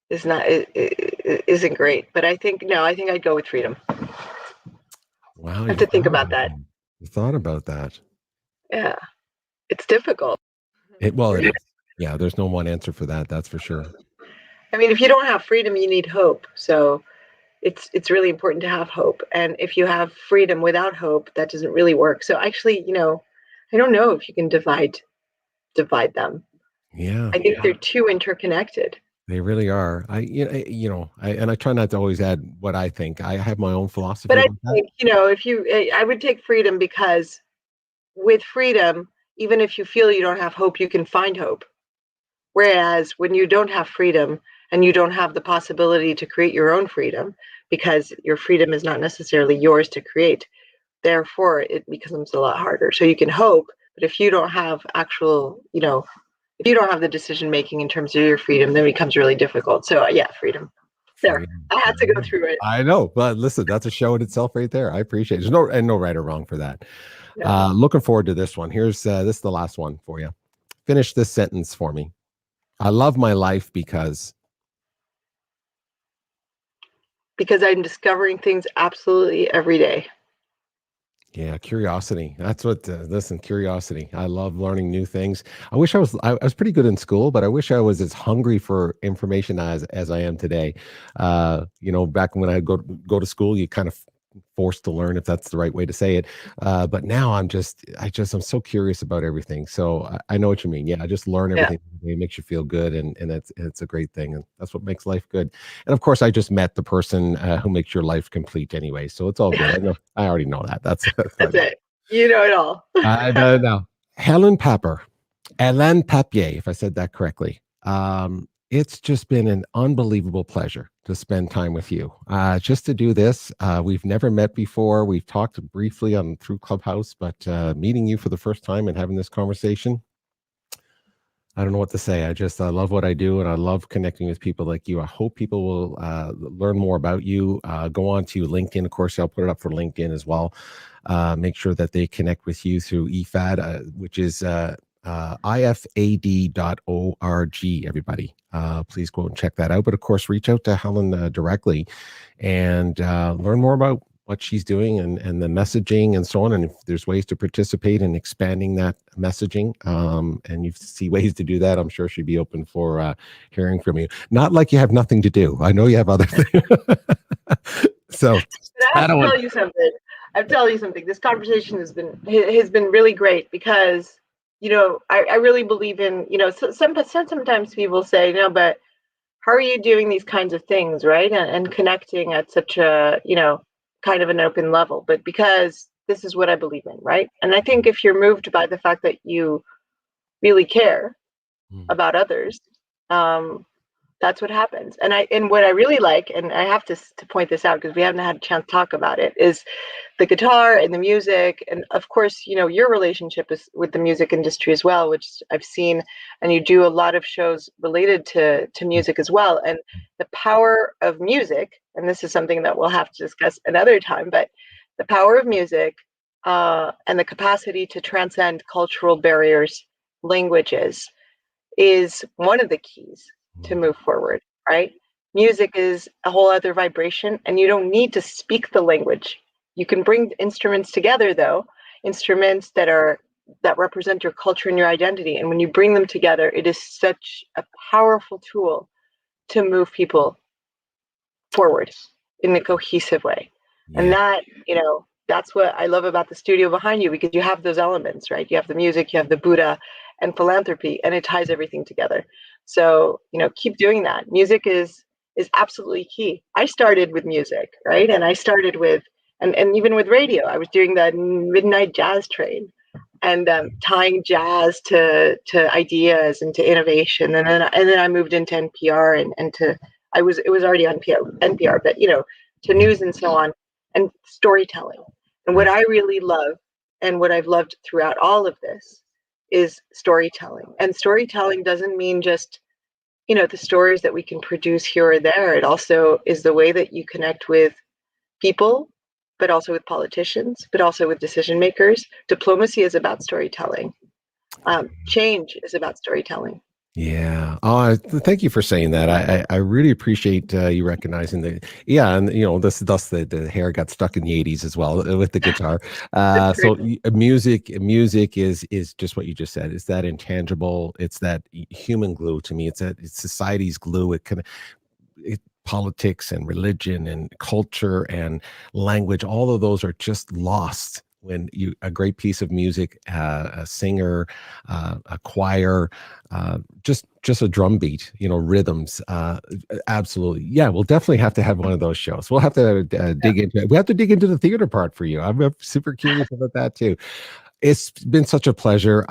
isn't great. But I think I'd go with freedom. Wow, I have to think about that. You thought about that? Yeah, it's difficult. It is. Yeah, there's no one answer for that. That's for sure. I mean, if you don't have freedom, you need hope. So it's really important to have hope. And if you have freedom without hope, that doesn't really work. So actually, I don't know if you can divide them. Yeah, I think they're too interconnected. They really are. I try not to always add what I think. I have my own philosophy. But I think, I would take freedom because with freedom, even if you feel you don't have hope, you can find hope. Whereas when you don't have freedom and you don't have the possibility to create your own freedom, because your freedom is not necessarily yours to create, therefore it becomes a lot harder. So you can hope, but if you don't have if you don't have the decision making in terms of your freedom, then it becomes really difficult. So yeah, freedom. There, I had to go through it. I know, but listen, that's a show in itself right there. I appreciate it. There's no right or wrong for that. Yeah. Looking forward to this one. Here's this is the last one for you. Finish this sentence for me. I love my life because I'm discovering things absolutely every day. Yeah, curiosity. That's what. Listen, curiosity. I love learning new things. I wish I was pretty good in school, but I wish I was as hungry for information as I am today. Back when I go to school, you kind of forced to learn, if that's the right way to say it. But now I'm so curious about everything. So I know what you mean. Yeah, I just learn everything. It makes you feel good, and it's a great thing, and that's what makes life good. And of course, I just met the person who makes your life complete anyway, so it's all good. I know, I already know that. That's it. You know it all. I know now. Hélène Papper, Hélène Papper, if I said that correctly. It's just been an unbelievable pleasure to spend time with you. Just to do this, we've never met before. We've talked briefly through Clubhouse, but meeting you for the first time and having this conversation, I don't know what to say. I love what I do, and I love connecting with people like you. I hope people will learn more about you. Go on to LinkedIn. Of course, I'll put it up for LinkedIn as well. Make sure that they connect with you through EPHAD, which is IFAD.org, everybody. Please go and check that out. But of course, reach out to Hélène directly and learn more about what she's doing and the messaging and so on. And if there's ways to participate in expanding that messaging, and you see ways to do that, I'm sure she'd be open for hearing from you. Not like you have nothing to do. I know you have other things. So I have to tell you something. I'm telling you something. This conversation has been really great because, you know, I really believe in, you know, sometimes people say, no, but how are you doing these kinds of things, right? And connecting at such a, you know, kind of an open level, but because this is what I believe in, right? And I think if you're moved by the fact that you really care about others, that's what happens. And what I really like, and I have to point this out because we haven't had a chance to talk about it, is the guitar and the music. And of course, you know, your relationship is with the music industry as well, which I've seen, and you do a lot of shows related to music as well. And the power of music, and this is something that we'll have to discuss another time, but the power of music and the capacity to transcend cultural barriers, languages, is one of the keys to move forward, right? Music is a whole other vibration, and you don't need to speak the language. You can bring instruments together, though, instruments that represent your culture and your identity. And when you bring them together, it is such a powerful tool to move people forward in a cohesive way. Yeah. And that, you know, that's what I love about the studio behind you, because you have those elements, right? You have the music, you have the Buddha and philanthropy, and it ties everything together. So, you know, keep doing that. Music is absolutely key. I started with music, right? And I started with, and even with radio, I was doing the midnight jazz train and tying jazz to ideas and to innovation. And then I moved into NPR and it was already on NPR, but, you know, to news and so on, and storytelling. And what I really love, and what I've loved throughout all of this, is storytelling. And storytelling doesn't mean just, you know, the stories that we can produce here or there. It also is the way that you connect with people, but also with politicians, but also with decision makers. Diplomacy is about storytelling. Change is about storytelling. Yeah. Oh, thank you for saying that. I really appreciate you recognizing that. Yeah, and you know, thus the hair got stuck in the 80s as well with the guitar. So music is just what you just said. It's that intangible. It's that human glue to me. It's society's glue. Politics and religion and culture and language, all of those are just lost when a great piece of music, a singer, a choir, just a drum beat, you know, rhythms. Absolutely. Yeah, we'll definitely have to have one of those shows. We'll have to dig into it. We have to dig into the theater part for you. I'm super curious about that too. It's been such a pleasure.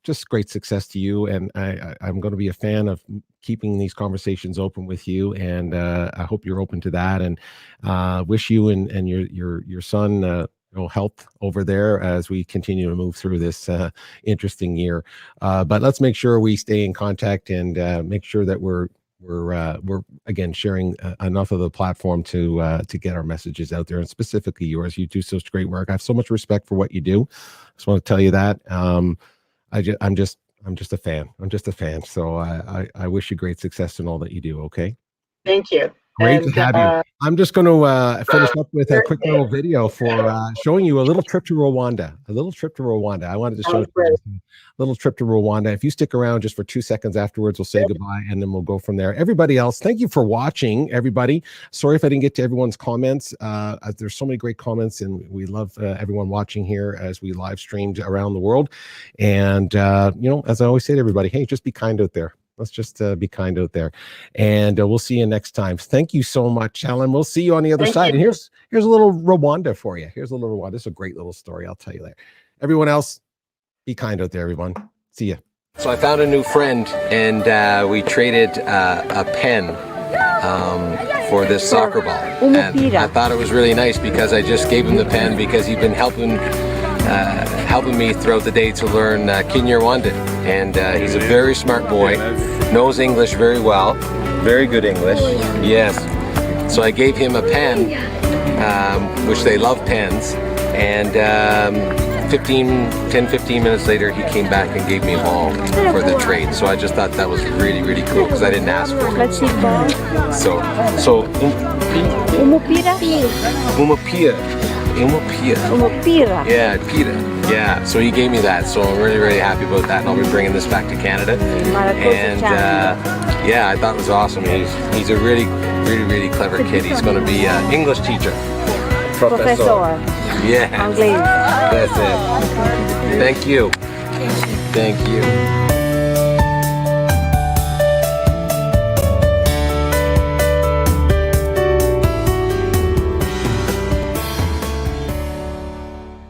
Just great success to you, and I'm going to be a fan of keeping these conversations open with you, and I hope you're open to that, and wish you and your son health over there as we continue to move through this interesting year. But let's make sure we stay in contact and make sure that we're again sharing enough of the platform to get our messages out there, and specifically yours. You do such great work. I have so much respect for what you do. I just want to tell you that. I'm just a fan. I'm just a fan. So I wish you great success in all that you do. Okay. Thank you. Great to have you. I'm just going to finish up with a quick little video for showing you a little trip to Rwanda. A little trip to Rwanda. I wanted to show you a little trip to Rwanda. If you stick around just for 2 seconds afterwards, we'll say goodbye and then we'll go from there. Everybody else, thank you for watching, everybody. Sorry if I didn't get to everyone's comments. There's so many great comments, and we love everyone watching here as we live streamed around the world. And, you know, as I always say to everybody, hey, just be kind out there. Let's just be kind out there, and we'll see you next time. Thank you so much, Helen. We'll see you on the other side. And here's a little Rwanda for you. Here's a little Rwanda. This is a great little story. I'll tell you later. Everyone else, be kind out there, everyone. See ya. So I found a new friend, and we traded a pen for this soccer ball. And I thought it was really nice because I just gave him the pen because he'd been helping me throughout the day to learn Kinyarwanda, and he's a very smart boy, knows English very well, very good English. Yes. So I gave him a pen, which they love pens, and 10-15 minutes later he came back and gave me a ball for the trade. So I just thought that was really, really cool because I didn't ask for it. So 𝘂𝗶𝘁𝗵 yeah, 𝘂𝗶𝘁. Yeah, so he gave me that, so I'm really, really happy about that, and I'll be bringing this back to Canada. And yeah, I thought it was awesome. He's a really, really, really clever kid. He's going to be an English teacher. Professor. Yeah. That's it. Thank you. Thank you.